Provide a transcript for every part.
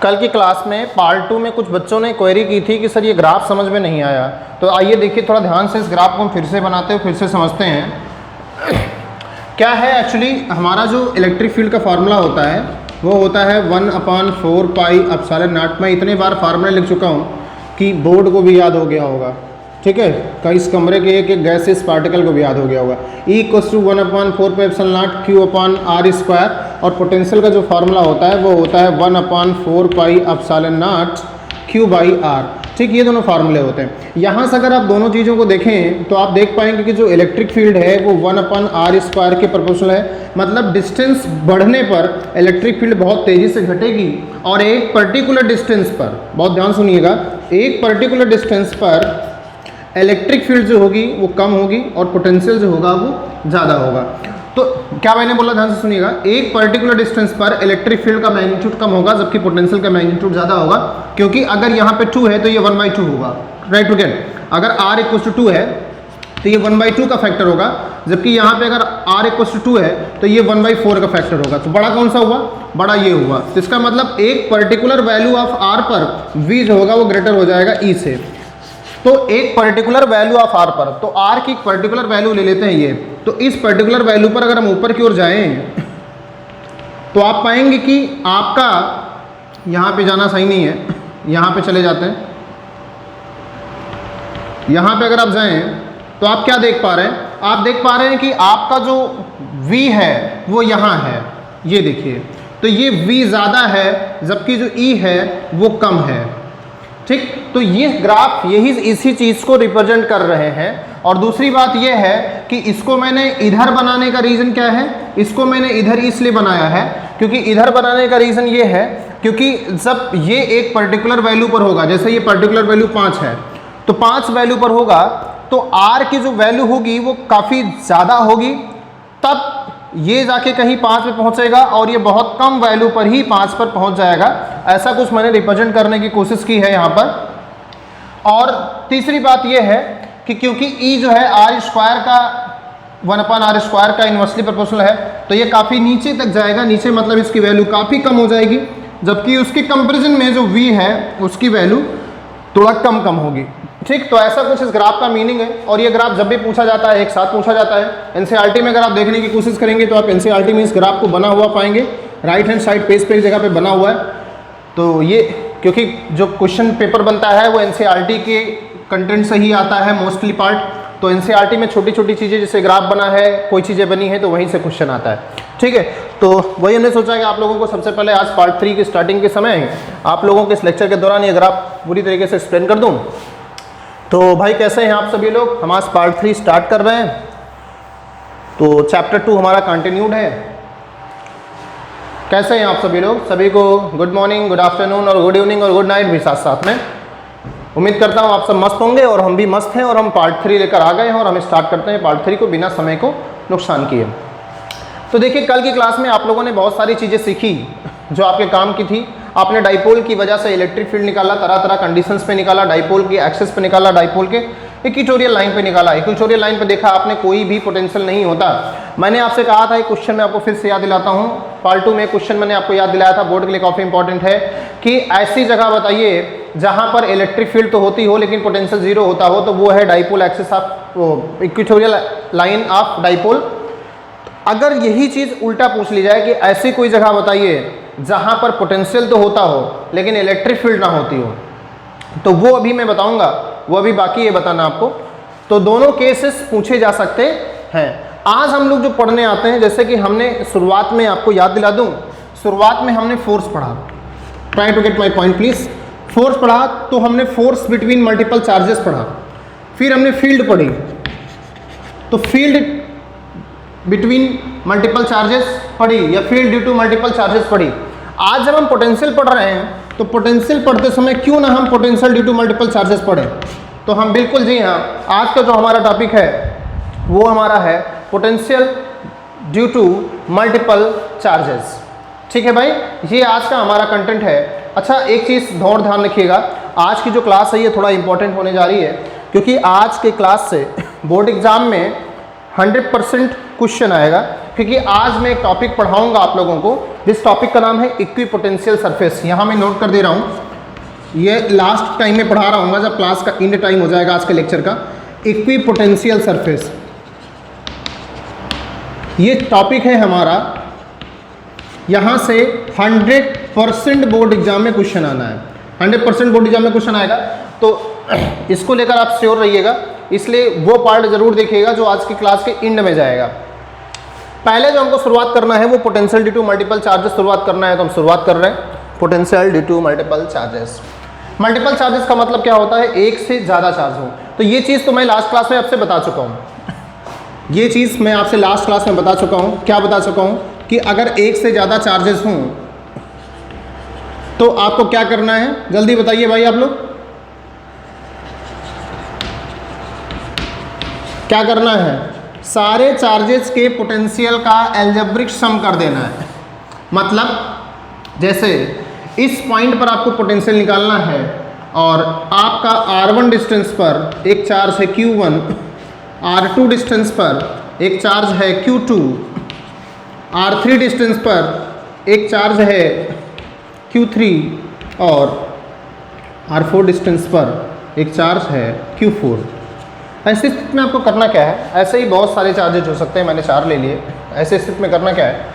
कल की क्लास में पार्ट 2 में कुछ बच्चों ने क्वेरी की थी कि सर ये ग्राफ समझ में नहीं आया। तो आइए देखिए थोड़ा ध्यान से इस ग्राफ को हम फिर से बनाते हैं, फिर से समझते हैं क्या है। एक्चुअली हमारा जो इलेक्ट्रिक फील्ड का फार्मूला होता है वो होता है 1/4 पाई एप्सिलॉन नॉट। मैं इतने बार फार्मूला लिख चुका हूँ कि बोर्ड को भी याद हो गया होगा, ठीक है। कहीं इस कमरे के एक गैसियस पार्टिकल को भी याद हो गया होगा। E = 1/4 pi epsilon not Q/r²। और पोटेंशियल का जो फार्मूला होता है वो होता है 1/4 पाई एप्सिलॉन नॉट Q/r। ठीक, ये दोनों फार्मूले होते हैं। यहाँ से अगर आप दोनों चीज़ों को देखें तो आप देख पाएंगे कि जो इलेक्ट्रिक फील्ड है वो 1/r² के प्रोपोर्शनल है। मतलब डिस्टेंस बढ़ने पर इलेक्ट्रिक फील्ड बहुत तेज़ी से घटेगी और एक पर्टिकुलर डिस्टेंस पर, बहुत ध्यान सुनिएगा, एक पर्टिकुलर डिस्टेंस पर इलेक्ट्रिक फील्ड जो होगी वो कम होगी और पोटेंशियल जो होगा वो ज़्यादा होगा। तो क्या मैंने बोला, ध्यान से सुनिएगा, एक पर्टिकुलर डिस्टेंस पर इलेक्ट्रिक फील्ड का मैग्नीट्यूड कम होगा जबकि पोटेंशियल का मैग्नीट्यूड ज़्यादा होगा। क्योंकि अगर यहाँ पे 2 है तो ये 1/2 होगा, राइट टू गेट। अगर r = 2 है तो ये 1/2 का फैक्टर होगा, जबकि यहाँ पे अगर r = 2 है तो ये 1/4 का फैक्टर होगा। तो बड़ा कौन सा हुआ? बड़ा ये हुआ। तो इसका मतलब एक पर्टिकुलर वैल्यू ऑफ r पर v जो होगा वो ग्रेटर हो जाएगा e से। तो एक पर्टिकुलर वैल्यू ऑफ r पर, तो r की एक पर्टिकुलर वैल्यू ले लेते हैं ये। तो इस पर्टिकुलर वैल्यू पर अगर हम ऊपर की ओर जाएं तो आप पाएंगे कि आपका यहाँ पे जाना सही नहीं है, यहाँ पे चले जाते हैं। यहाँ पे अगर आप जाएं तो आप क्या देख पा रहे हैं? आप देख पा रहे हैं कि आपका जो v है वो यहाँ है, ये देखिए। तो ये v ज़्यादा है जबकि जो e है वो कम है, ठीक। तो ये ग्राफ यही इसी चीज़ को रिप्रेजेंट कर रहे हैं। और दूसरी बात ये है कि इसको मैंने इधर बनाने का रीज़न क्या है? इसको मैंने इधर इसलिए बनाया है क्योंकि इधर बनाने का रीज़न ये है क्योंकि जब ये एक पर्टिकुलर वैल्यू पर होगा, जैसे ये पर्टिकुलर वैल्यू 5 है, तो 5 वैल्यू पर होगा तो r की जो वैल्यू होगी वो काफ़ी ज़्यादा होगी, तब ये जाके कहीं 5 पे पहुंचेगा और ये बहुत कम वैल्यू पर ही 5 पर पहुंच जाएगा। ऐसा कुछ मैंने रिप्रेजेंट करने की कोशिश की है यहाँ पर। और तीसरी बात ये है कि क्योंकि E जो है r² का 1/r² का इन्वर्सली प्रोपोर्शनल है तो ये काफ़ी नीचे तक जाएगा। नीचे मतलब इसकी वैल्यू काफ़ी कम हो जाएगी, जबकि उसके कंपेरिजन में जो v है उसकी वैल्यू थोड़ा कम होगी, ठीक। तो ऐसा कुछ इस ग्राफ का मीनिंग है। और ये ग्राफ जब भी पूछा जाता है एक साथ पूछा जाता है। एनसीईआरटी में अगर आप देखने की कोशिश करेंगे तो आप एनसीईआरटी में इस ग्राफ को बना हुआ पाएंगे, राइट हैंड साइड पेज पे एक जगह पे बना हुआ है। तो ये क्योंकि जो क्वेश्चन पेपर बनता है वो एनसीईआरटी के कंटेंट से ही आता है मोस्टली पार्ट। तो एनसीईआरटी में छोटी छोटी चीज़ें जैसे ग्राफ बना है, कोई चीज़ें बनी है तो वहीं से क्वेश्चन आता है, ठीक है। तो वही हमने सोचा कि आप लोगों को सबसे पहले आज पार्ट 3 की स्टार्टिंग के समय आप लोगों के इस लेक्चर के दौरान ये ग्राफ पूरी तरीके से एक्सप्लेन कर दूँ। तो भाई कैसे हैं आप सभी लोग? हम आज पार्ट 3 स्टार्ट कर रहे हैं। तो चैप्टर 2 हमारा कंटिन्यूड है। कैसे हैं आप सभी लोग? सभी को गुड मॉर्निंग, गुड आफ्टरनून और गुड इवनिंग और गुड नाइट भी साथ साथ में। उम्मीद करता हूँ आप सब मस्त होंगे और हम भी मस्त हैं और हम पार्ट 3 लेकर आ गए हैं और हम स्टार्ट करते हैं पार्ट 3 को बिना समय को नुकसान किए। तो देखिए कल की क्लास में आप लोगों ने बहुत सारी चीज़ें सीखी जो आपके काम की थी। आपने डाइपोल की वजह से इलेक्ट्रिक फील्ड निकाला, तरह तरह कंडीशंस पे निकाला, डाइपोल की एक्सेस पे निकाला, डाइपोल के इक्वेटोरियल लाइन पे निकाला। इक्वेटोरियल लाइन पे देखा आपने कोई भी पोटेंशियल नहीं होता। मैंने आपसे कहा था एक क्वेश्चन मैं आपको फिर से याद दिलाता हूँ। पार्ट 2 में क्वेश्चन मैंने आपको याद दिलाया था, बोर्ड के लिए काफ़ी इंपॉर्टेंट है कि ऐसी जगह बताइए जहाँ पर इलेक्ट्रिक फील्ड तो होती हो लेकिन पोटेंशियल 0 होता हो, तो वो है dipole axis of equatorial line of dipole. अगर यही चीज़ उल्टा पूछ ली जाए कि ऐसी कोई जगह बताइए जहाँ पर पोटेंशियल तो होता हो लेकिन इलेक्ट्रिक फील्ड ना होती हो, तो वो अभी मैं बताऊंगा, वो अभी बाकी है बताना आपको। तो दोनों केसेस पूछे जा सकते हैं। आज हम लोग जो पढ़ने आते हैं, जैसे कि हमने शुरुआत में आपको याद दिला दूं, शुरुआत में हमने फोर्स पढ़ा। Try to get my point please. Force पढ़ा तो हमने फोर्स बिटवीन मल्टीपल चार्जेस पढ़ा, फिर हमने फील्ड पढ़ी तो फील्ड बिटवीन मल्टीपल चार्जेस पढ़ी या field due to multiple charges पढ़ी। आज जब हम पोटेंशियल पढ़ रहे हैं तो पोटेंशियल पढ़ते समय क्यों ना हम potential due to multiple charges पढ़ें? तो हम बिल्कुल जी हाँ, आज का जो हमारा टॉपिक है वो हमारा है potential due to multiple charges, ठीक है भाई, ये आज का हमारा कंटेंट है। अच्छा एक चीज़ और ध्यान रखिएगा, आज की जो क्लास है ये थोड़ा इंपॉर्टेंट होने जा रही है क्योंकि आज के क्लास से बोर्ड एग्जाम में 100% क्वेश्चन आएगा। क्योंकि आज मैं एक टॉपिक पढ़ाऊंगा आप लोगों को जिस टॉपिक का नाम है इक्विपोटेंशियल सरफेस। यहाँ मैं नोट कर दे रहा हूँ, ये लास्ट टाइम में पढ़ा रहा हूँ जब क्लास का एंड टाइम हो जाएगा आज के लेक्चर का। इक्विपोटेंशियल सरफेस ये टॉपिक है हमारा, यहाँ से 100% बोर्ड एग्जाम में क्वेश्चन आना है, 100% बोर्ड एग्जाम में क्वेश्चन आएगा, तो इसको लेकर आप श्योर रहिएगा। इसलिए वो पार्ट जरूर देखिएगा जो आज की क्लास के एंड में जाएगा। पहले जो हमको शुरुआत करना है वो potential due to multiple charges शुरुआत करना है, तो हम शुरुआत कर रहे हैं potential due to multiple charges. Multiple charges का मतलब क्या होता है, एक से ज़्यादा चार्ज हो। तो ये चीज़ तो मैं लास्ट क्लास में आपसे बता चुका हूँ, ये चीज़ मैं आपसे लास्ट क्लास में बता चुका हूँ। क्या बता चुका हूँ कि अगर एक से ज़्यादा चार्जेस हों तो आपको क्या करना है, जल्दी बताइए भाई आप लोग, क्या करना है, सारे चार्जेस के पोटेंशियल का एल्जेब्रिक सम कर देना है। मतलब जैसे इस पॉइंट पर आपको पोटेंशियल निकालना है और आपका r1 डिस्टेंस पर एक चार्ज है q1, r2 डिस्टेंस पर एक चार्ज है q2, r3 डिस्टेंस पर एक चार्ज है q3 और r4 डिस्टेंस पर एक चार्ज है q4। ऐसी स्थिति में आपको करना क्या है, ऐसे ही बहुत सारे चार्जेज हो सकते हैं, मैंने 4 ले लिए। ऐसे स्थिति में करना क्या है,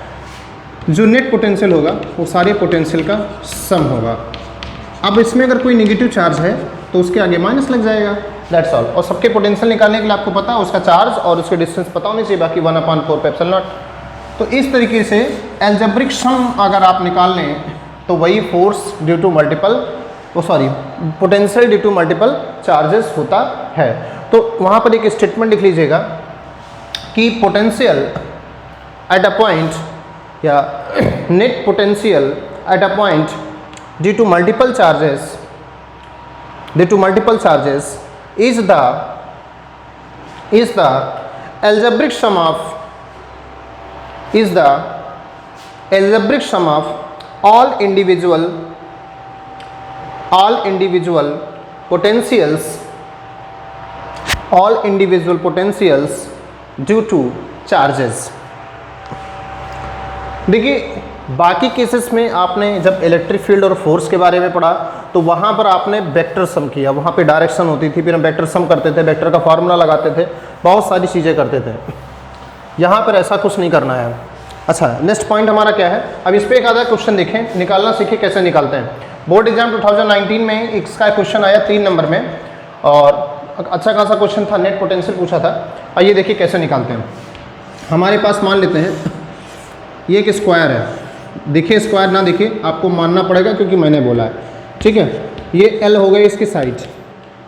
जो नेट पोटेंशियल होगा वो सारे पोटेंशियल का सम होगा। अब इसमें अगर कोई नेगेटिव चार्ज है तो उसके आगे माइनस लग जाएगा, दैट्स ऑल। और सबके पोटेंशियल निकालने के लिए आपको पता है उसका चार्ज और उसके डिस्टेंस पता होनी चाहिए, बाकी 1/4 एप्सिलॉन नॉट। तो इस तरीके से एल्जेब्रिक सम अगर आप निकाल लें तो वही force due to multiple potential due to multiple charges होता है। तो वहाँ पर एक स्टेटमेंट लिख लीजिएगा कि पोटेंशियल एट अ पॉइंट या net potential at a point due to multiple charges is the algebraic sum of all individual potentials due to charges। देखिए बाकी केसेस में आपने जब इलेक्ट्रिक फील्ड और फोर्स के बारे में पढ़ा तो वहाँ पर आपने वेक्टर सम किया, वहाँ पे डायरेक्शन होती थी, फिर हम वेक्टर सम करते थे, वेक्टर का फार्मूला लगाते थे, बहुत सारी चीज़ें करते थे। यहाँ पर ऐसा कुछ नहीं करना है। अच्छा, नेक्स्ट पॉइंट हमारा क्या है, अब इस पर एक आधा क्वेश्चन देखें, निकालना सीखे कैसे निकालते हैं। बोर्ड एग्जाम 2019 में इसका क्वेश्चन आया 3 नंबर में और अच्छा खासा क्वेश्चन था, नेट पोटेंशियल पूछा था। आइए देखिए कैसे निकालते हैं। हमारे पास मान लेते हैं ये एक स्क्वायर है, देखिए स्क्वायर ना देखिए आपको मानना पड़ेगा क्योंकि मैंने बोला है, ठीक है। ये L हो गई इसकी साइड,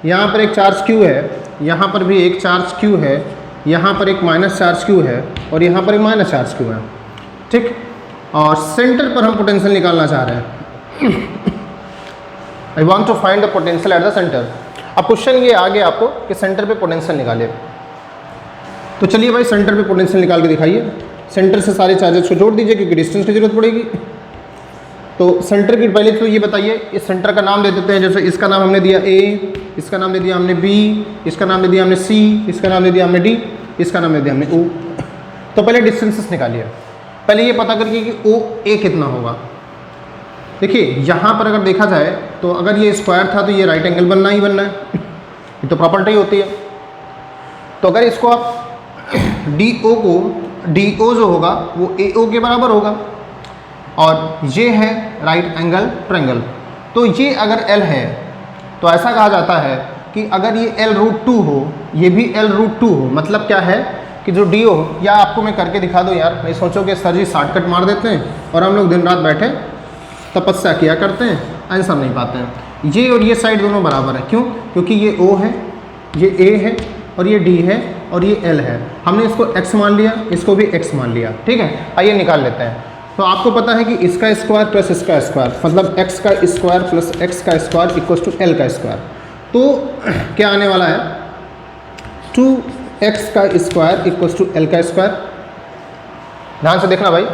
यहाँ पर एक चार्ज Q है, यहाँ पर भी एक चार्ज Q है, यहाँ पर एक माइनस चार्ज Q है और यहाँ पर एक माइनस चार्ज Q है, ठीक। और सेंटर पर हम पोटेंशियल निकालना चाह रहे हैं। I want to find the potential at the centre. अब क्वेश्चन ये आ गया आपको कि सेंटर पे पोटेंशियल निकालिए, तो चलिए भाई सेंटर पे पोटेंशियल निकाल के दिखाइए। सेंटर से सारे चार्जेस को जोड़ दीजिए क्योंकि डिस्टेंस की जरूरत पड़ेगी। तो सेंटर की पहले तो ये बताइए, इस सेंटर का नाम दे देते हैं, जैसे इसका नाम हमने दिया A, इसका नाम दे दिया हमने B, इसका नाम दे दिया हमने C, इसका नाम दे दिया हमने D, इसका नाम दे दिया हमने O। तो पहले डिस्टेंसेस निकालिए, पहले ये पता करिए कि OA कितना होगा। देखिए यहाँ पर अगर देखा जाए तो अगर ये स्क्वायर था तो ये राइट एंगल बनना ही बनना है, ये तो प्रॉपर्टी होती है। तो अगर इसको आप DO जो होगा वो AO के बराबर होगा और ये है राइट एंगल ट्रायंगल। तो ये अगर L है तो ऐसा कहा जाता है कि अगर ये L√2 हो, ये भी L√2 हो, मतलब क्या है कि जो DO, या आपको मैं करके दिखा दूँ यार, नहीं सोचो कि सर जी शॉर्टकट मार देते हैं और हम लोग दिन रात बैठे तपस्या किया करते हैं, आंसर नहीं पाते हैं। ये और ये साइड दोनों बराबर है, क्यों? क्योंकि ये O है, ये A है और ये D है और ये L है। हमने इसको x मान लिया, इसको भी x मान लिया, ठीक है। आइए निकाल लेते हैं। तो आपको पता है कि इसका स्क्वायर प्लस इसका स्क्वायर मतलब x का स्क्वायर प्लस x का स्क्वायर इक्वल टू L का स्क्वायर। तो क्या आने वाला है, 2x का स्क्वायर इक्वल टू L का स्क्वायर। ध्यान से देखना भाई,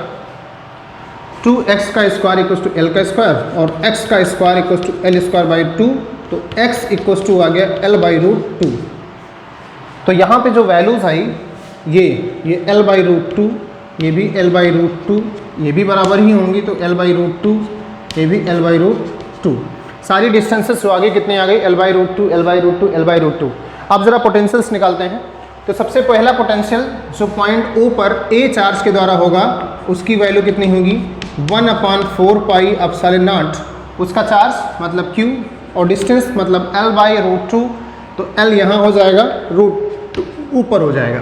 2x का स्क्वायर इक्वल टू L का स्क्वायर और x का square equal to L square by 2, तो x इक्वल टू आ गया L/√2। तो यहाँ पे जो वैल्यूज आई ये L/√2, ये भी L/√2, ये भी बराबर ही होंगी, तो l/√2, ये भी l/√2। सारी डिस्टेंसेस जो आगे कितनी आ गई, l/√2, l/√2, ल/√2। अब जरा पोटेंशियल्स निकालते हैं। तो सबसे पहला पोटेंशियल जो पॉइंट O पर A चार्ज के द्वारा होगा उसकी वैल्यू कितनी होगी, 1/4πε0, उसका चार्ज मतलब Q और डिस्टेंस मतलब l/√2, तो L यहाँ हो जाएगा, √2 ऊपर हो जाएगा।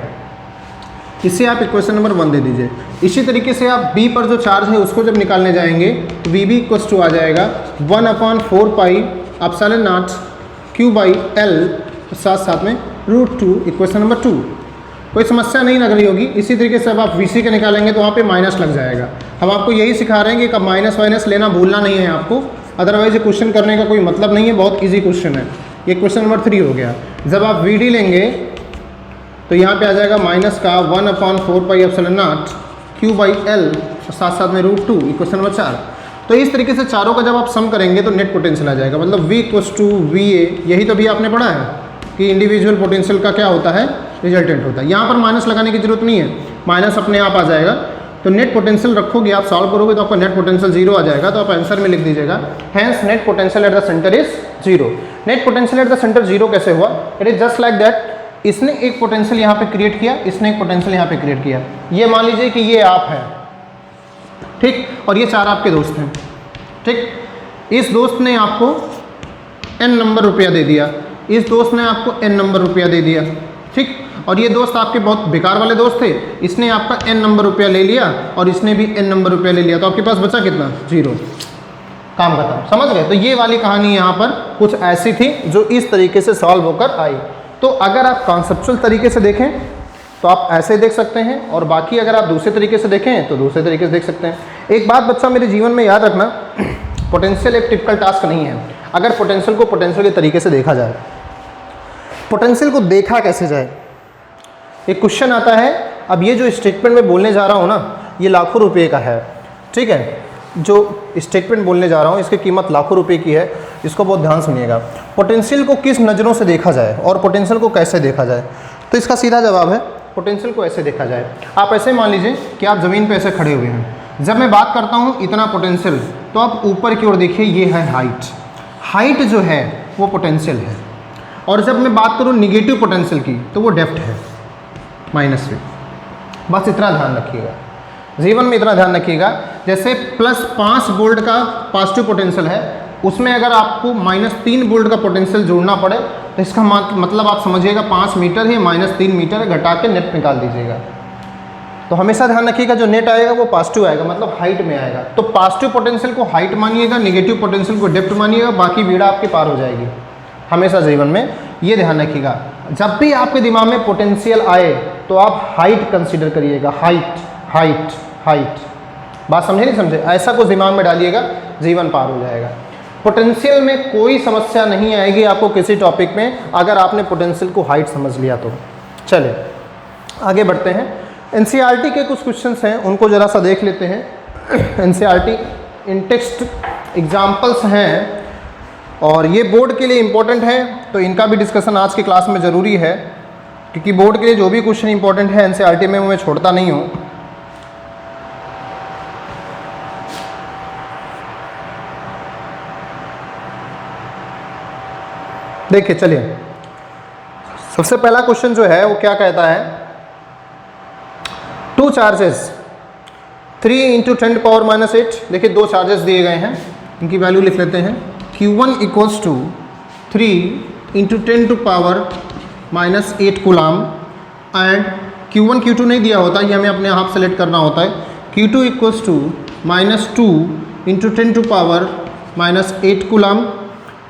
इसे आप इक्वेशन नंबर 1 दे दीजिए। इसी तरीके से आप B पर जो चार्ज है उसको जब निकालने जाएंगे तो VB = आ जाएगा 1/4πε0 Q/L, साथ साथ में √2, इक्वेशन नंबर 2। कोई समस्या नहीं लग रही होगी। इसी तरीके से अब आप VC का निकालेंगे तो वहाँ पे माइनस लग जाएगा। हम आपको यही सिखा रहे हैं कि कब माइनस वाइनस लेना भूलना नहीं है आपको, अदरवाइज ये क्वेश्चन करने का कोई मतलब नहीं है, बहुत ईजी क्वेश्चन है। ये क्वेश्चन नंबर 3 हो गया। जब आप VD लेंगे तो यहाँ पे आ जाएगा माइनस का 1/4πε0 Q/L, साथ साथ में √2, इक्वेशन नंबर 4। तो इस तरीके से चारों का जब आप सम करेंगे तो नेट पोटेंशियल आ जाएगा, मतलब V = VA। यही तो भी आपने पढ़ा है कि इंडिविजुअल पोटेंशियल का क्या होता है, रिजल्टेंट होता है। यहाँ पर माइनस लगाने की जरूरत नहीं है, माइनस अपने आप आ जाएगा। तो नेट पोटेंशियल रखोगे, आप सॉल्व करोगे तो आपका नेट पोटेंशियल 0 आ जाएगा। तो आप आंसर में लिख दीजिएगा, hence net potential at the centre is 0। Net potential at the centre 0 कैसे हुआ, it is just like that. इसने एक पोटेंशियल यहाँ पे क्रिएट किया, इसने एक पोटेंशियल यहाँ पे क्रिएट किया। ये मान लीजिए कि ये आप है, ठीक, और ये 4 आपके दोस्त हैं, ठीक। इस दोस्त ने आपको n नंबर रुपया दे दिया, इस दोस्त ने आपको n नंबर रुपया दे दिया, ठीक। और ये दोस्त आपके बहुत बेकार वाले दोस्त थे, इसने आपका n नंबर रुपया ले लिया और इसने भी n नंबर रुपया ले लिया, तो आपके पास बचा कितना, 0। काम खत्म, समझ गए। तो ये वाली कहानी यहाँ पर कुछ ऐसी थी जो इस तरीके से सॉल्व होकर आई। तो अगर आप कॉन्सेप्चुअल तरीके से देखें तो आप ऐसे देख सकते हैं, और बाकी अगर आप दूसरे तरीके से देखें तो दूसरे तरीके से देख सकते हैं। एक बात बच्चा मेरे जीवन में याद रखना, पोटेंशियल एक टिपिकल टास्क नहीं है। अगर पोटेंशियल को पोटेंशियल के तरीके से देखा जाए, पोटेंशियल को देखा कैसे जाए, एक क्वेश्चन आता है। अब ये जो स्टेटमेंट मैं बोलने जा रहा हूँ ना, ये लाखों रुपये का है, ठीक है। जो स्टेटमेंट बोलने जा रहा हूँ इसकी कीमत लाखों रुपए की है, इसको बहुत ध्यान सुनिएगा। पोटेंशियल को किस नज़रों से देखा जाए और पोटेंशियल को कैसे देखा जाए, तो इसका सीधा जवाब है पोटेंशियल को ऐसे देखा जाए। आप ऐसे मान लीजिए कि आप ज़मीन पे ऐसे खड़े हुए हैं। जब मैं बात करता हूँ इतना पोटेंशियल, तो आप ऊपर की ओर देखिए, ये है हाइट। हाइट जो है वो पोटेंशियल है। और जब मैं बात करूँ निगेटिव पोटेंशियल की, तो वो डेप्थ है, -V। बस इतना ध्यान रखिएगा, जीवन में इतना ध्यान रखिएगा। जैसे +5 वोल्ट का पॉजिटिव पोटेंशियल है, उसमें अगर आपको -3 वोल्ट का पोटेंशियल जोड़ना पड़े तो इसका मतलब आप समझिएगा 5 मीटर है, -3 मीटर है, घटा के नेट निकाल दीजिएगा। तो हमेशा ध्यान रखिएगा जो नेट आएगा वो पॉजिटिव आएगा, मतलब हाइट में आएगा। तो पॉजिटिव पोटेंशियल को हाइट मानिएगा, निगेटिव पोटेंशियल को डेप्थ मानिएगा, बाकी बीड़ा आपके पार हो जाएगी। हमेशा जीवन में ये ध्यान रखिएगा, जब भी आपके दिमाग में पोटेंशियल आए तो आप हाइट कंसीडर करिएगा, हाइट हाइट हाइट। बात समझे नहीं समझे, ऐसा कुछ दिमाग में डालिएगा, जीवन पार हो जाएगा। पोटेंशियल में कोई समस्या नहीं आएगी आपको किसी टॉपिक में, अगर आपने पोटेंशियल को हाइट समझ लिया तो। चलिए आगे बढ़ते हैं। एनसीईआरटी के कुछ क्वेश्चंस हैं, उनको ज़रा सा देख लेते हैं। एनसीईआरटी इन टेक्स्ट एग्जाम्पल्स हैं और ये बोर्ड के लिए इम्पोर्टेंट है, तो इनका भी डिस्कशन आज की क्लास में ज़रूरी है, क्योंकि बोर्ड के लिए जो भी क्वेश्चन इंपॉर्टेंट है एनसीईआरटी में वो मैं छोड़ता नहीं हूँ। देखिए चलिए, सबसे पहला क्वेश्चन जो है वो क्या कहता है, 2 चार्जेस 3 × 10⁻⁸। देखिए 2 चार्जेस दिए गए हैं, इनकी वैल्यू लिख लेते हैं। Q1 = 3 × 10⁻⁸ coulomb and Q1 Q2 नहीं दिया होता, ये हमें अपने आप सेलेक्ट करना होता है। Q2 = -2 × 10⁻⁸ coulomb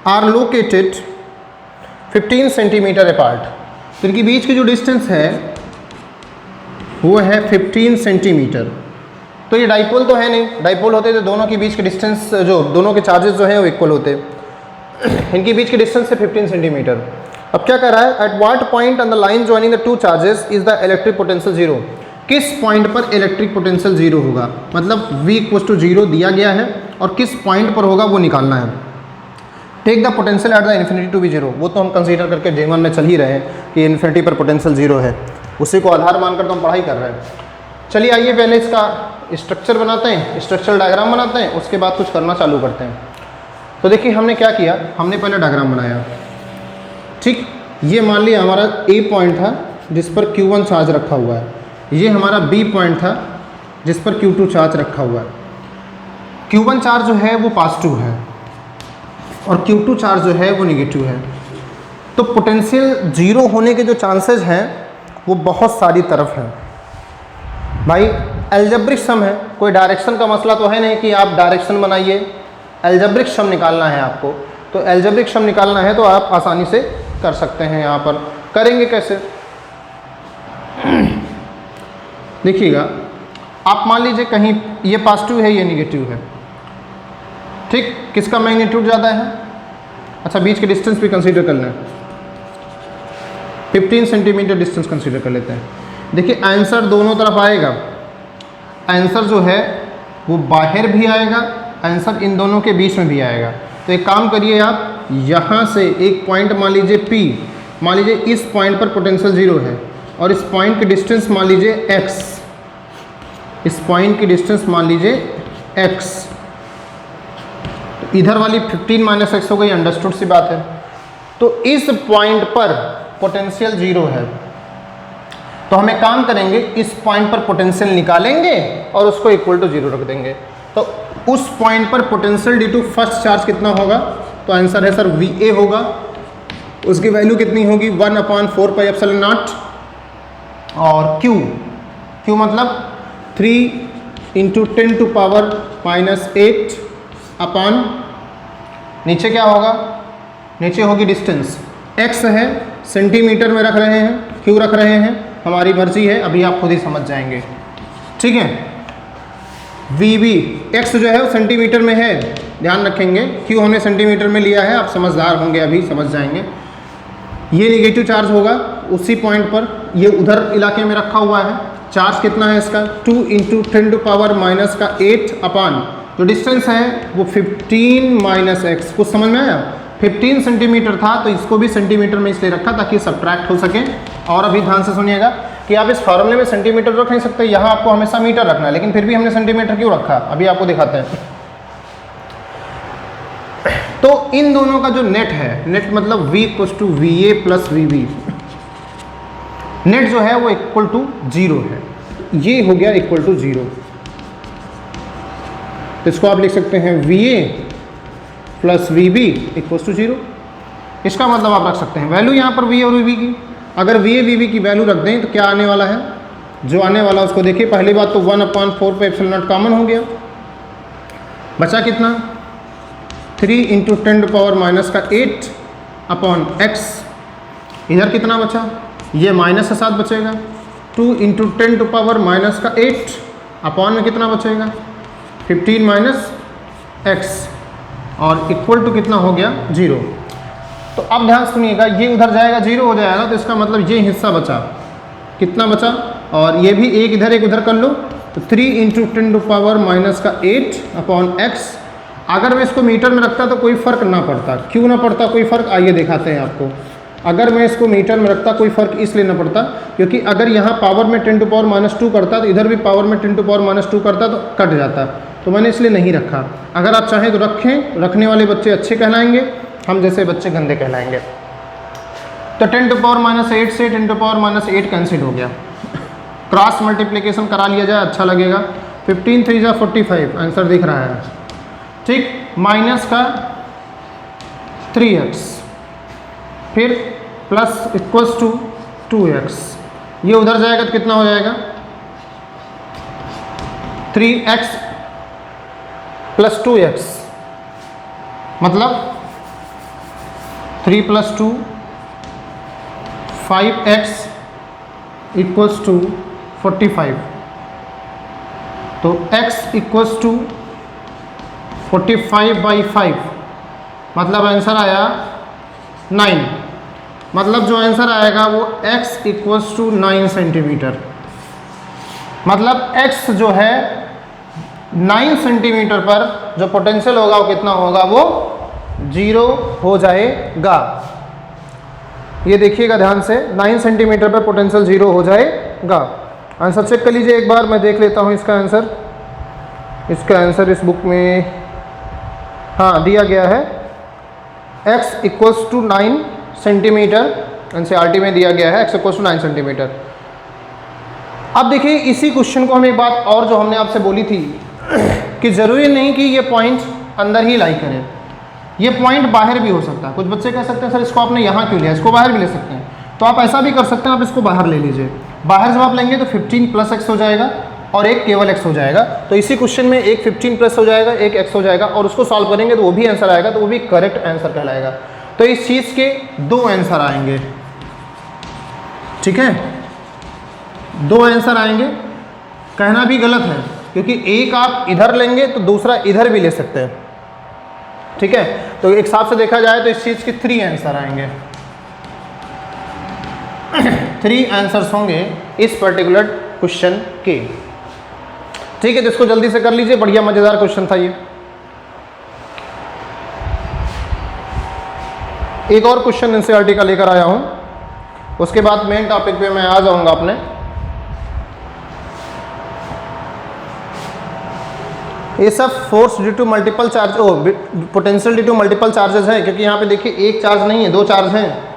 are located 15 centimetre apart. तो इनके बीच की जो डिस्टेंस है वो है 15 सेंटीमीटर। तो ये डाइपोल तो है नहीं, डाइपोल होते तो दोनों के बीच के डिस्टेंस, जो दोनों के चार्जेस जो हैं वो इक्वल होते। इनके बीच की डिस्टेंस है 15 सेंटीमीटर। अब क्या कर रहा है, at what point on the line joining the 2 charges is the electric potential 0। किस पॉइंट पर इलेक्ट्रिक पोटेंशियल 0 होगा, मतलब V = 0 दिया गया है और किस पॉइंट पर होगा वो निकालना है। Take the potential at the infinity to be 0। वो तो हम कंसीडर करके जीवन में चल ही रहे हैं कि इन्फिनिटी पर पोटेंशियल 0 है, उसी को आधार मानकर तो हम पढ़ाई कर रहे हैं। चलिए आइए पहले इसका स्ट्रक्चर बनाते हैं, स्ट्रक्चरल डायग्राम बनाते हैं, उसके बाद कुछ करना चालू करते हैं। तो देखिए हमने क्या किया, हमने पहले डायग्राम बनाया, ठीक। ये मान लिया हमारा ए पॉइंट था जिस पर Q1 चार्ज रखा हुआ है, ये हमारा बी पॉइंट था जिस पर Q2 चार्ज रखा हुआ है। Q1 चार्ज जो है वो पॉजिटिव है और Q2 चार्ज जो है वो निगेटिव है। तो पोटेंशियल जीरो होने के जो चांसेस हैं वो बहुत सारी तरफ हैं भाई। एल्जेब्रिक सम है, कोई डायरेक्शन का मसला तो है नहीं कि आप डायरेक्शन बनाइए, एल्जेब्रिक सम निकालना है आपको। तो एल्जेब्रिक सम निकालना है तो आप आसानी से कर सकते हैं। यहाँ पर करेंगे कैसे, देखिएगा, आप मान लीजिए कहीं ये पॉजिटिव है, ये निगेटिव है, ठीक। किसका मैग्नीट्यूड ज़्यादा है? अच्छा, बीच के डिस्टेंस भी कंसीडर कर लें, 15 सेंटीमीटर डिस्टेंस कंसीडर कर लेते हैं। देखिए आंसर दोनों तरफ आएगा, आंसर जो है वो बाहर भी आएगा, आंसर इन दोनों के बीच में भी आएगा। तो एक काम करिए, आप यहाँ से एक पॉइंट मान लीजिए P, मान लीजिए इस पॉइंट पर पोटेंशियल जीरो है और इस पॉइंट की डिस्टेंस मान लीजिए x, इस पॉइंट की डिस्टेंस मान लीजिए x। तो इधर वाली 15 माइनस एक्स हो गई, अंडरस्टूड सी बात है। तो इस पॉइंट पर पोटेंशियल जीरो है, तो हम एक काम करेंगे, इस पॉइंट पर पोटेंशियल निकालेंगे और उसको इक्वल टू जीरो रख देंगे। तो उस पॉइंट पर potential due to first charge कितना होगा? तो आंसर है सर VA होगा। उसकी वैल्यू कितनी होगी? 1/4 पाई एप्सिलॉन नॉट। और Q मतलब 3 × 10⁻⁻8 अपॉन, नीचे क्या होगा? नीचे होगी डिस्टेंस, x है सेंटीमीटर में रख रहे हैं, Q रख रहे हैं, हमारी मर्जी है, अभी आप खुद ही समझ जाएंगे, ठीक है। VB, x जो है वो सेंटीमीटर में है, ध्यान रखेंगे, Q हमने सेंटीमीटर में लिया है, आप समझदार होंगे, अभी समझ जाएंगे। ये निगेटिव चार्ज होगा उसी पॉइंट पर, ये उधर इलाके में रखा हुआ है। चार्ज कितना है इसका? 2 × 10⁻⁻8 अपॉन, जो डिस्टेंस है वो 15 - x। कुछ समझ में आया? 15 सेंटीमीटर था तो इसको भी सेंटीमीटर में इसलिए रखा ताकि सब्ट्रैक्ट हो सके। और अभी ध्यान से सुनिएगा कि आप इस फॉर्मूले में सेंटीमीटर रख नहीं सकते, यहाँ आपको हमेशा मीटर रखना है, लेकिन फिर भी हमने सेंटीमीटर क्यों रखा अभी आपको दिखाते हैं। तो इन दोनों का जो नेट है, नेट मतलब V = VA + VB, नेट जो है वो इक्वल टू 0 है। ये हो गया इक्वल टू 0, तो इसको आप लिख सकते हैं VA + VB = 0। इसका मतलब आप रख सकते हैं वैल्यू यहाँ पर VA और VB की। अगर VA VB की वैल्यू रख दें तो क्या आने वाला है? जो आने वाला उसको देखिए। पहली बात तो 1/4 पाई एप्सिलॉन नॉट कॉमन हो गया, बचा कितना? 3 × 10⁻⁻8 अपॉन x। इधर कितना बचा? ये माइनस के साथ बचेगा, 2 × 10⁻⁻8 अपॉन में कितना बचेगा? 15 - x, और इक्वल टू कितना हो गया? 0। तो अब ध्यान सुनिएगा, ये उधर जाएगा 0 हो जाएगा, तो इसका मतलब ये हिस्सा बचा, कितना बचा? और ये भी एक इधर एक उधर कर लो, तो 3 × 10⁻⁻8 अपॉन x। अगर मैं इसको मीटर में रखता तो कोई फ़र्क ना पड़ता। क्यों ना पड़ता कोई फ़र्क? आइए दिखाते हैं आपको। अगर मैं इसको मीटर में रखता कोई फ़र्क इसलिए ना पड़ता क्योंकि अगर यहाँ पावर में 10⁻⁻2 करता तो इधर भी पावर में 10⁻⁻2 करता तो कट जाता, तो मैंने इसलिए नहीं रखा। अगर आप चाहें तो रखें, रखने वाले बच्चे अच्छे कहलाएंगे, हम जैसे बच्चे गंदे कहलाएंगे। तो 10⁻8 से 10⁻8 कैंसिल हो गया, क्रॉस मल्टीप्लिकेशन करा लिया जाए, अच्छा लगेगा। 15 × 3 = 45, आंसर दिख रहा है, ठीक। माइनस का 3x, फिर प्लस इक्वल्स टू 2x। ये उधर जाएगा तो कितना हो जाएगा? 3x + 2x, मतलब 3 + 2 5x = 45। तो x = 45/5, मतलब आंसर आया 9। मतलब जो आंसर आएगा वो x = 9 सेंटीमीटर। मतलब x जो है 9 सेंटीमीटर पर जो पोटेंशियल होगा वो कितना होगा? वो 0 हो जाएगा। ये देखिएगा ध्यान से, 9 सेंटीमीटर पर पोटेंशियल 0 हो जाएगा। आंसर चेक कर लीजिए एक बार, मैं देख लेता हूँ इसका आंसर। इसका आंसर इस बुक में हाँ दिया गया है, x equals to 9 centimetre, NCERT में दिया गया है x इक्वल्स टू 9 सेंटीमीटर। अब देखिए इसी क्वेश्चन को हम एक बात और जो हमने आपसे बोली थी कि ज़रूरी नहीं कि ये पॉइंट अंदर ही लाई करें, ये पॉइंट बाहर भी हो सकता है। कुछ बच्चे कह सकते हैं सर इसको आपने यहाँ क्यों लिया, इसको बाहर भी ले सकते हैं। तो आप ऐसा भी कर सकते हैं, आप इसको बाहर ले लीजिए। बाहर जब आप लेंगे तो 15 प्लस x हो जाएगा और एक केवल x हो जाएगा। तो इसी क्वेश्चन में एक 15 प्लस हो जाएगा, एक x हो जाएगा, और उसको सॉल्व करेंगे तो वो भी आंसर आएगा, तो वो भी करेक्ट आंसर कहलाएगा। तो इस चीज़ के 2 आंसर आएंगे, ठीक है, 2 आंसर आएंगे। कहना भी गलत है क्योंकि एक आप इधर लेंगे तो दूसरा इधर भी ले सकते हैं, ठीक है। तो एक हिसाब से देखा जाए तो इस चीज़ के 3 आंसर आएंगे, 3 आंसर्स होंगे इस पर्टिकुलर क्वेश्चन के, ठीक है। तो इसको जल्दी से कर लीजिए, बढ़िया मज़ेदार क्वेश्चन था ये। एक और क्वेश्चन एनसीईआरटी का लेकर आया हूं, उसके बाद मेन टॉपिक पे मैं आ जाऊंगा अपने। ये सब force due to multiple charge potential due to multiple charges है, क्योंकि यहाँ पे देखिए एक चार्ज नहीं है, 2 चार्ज हैं।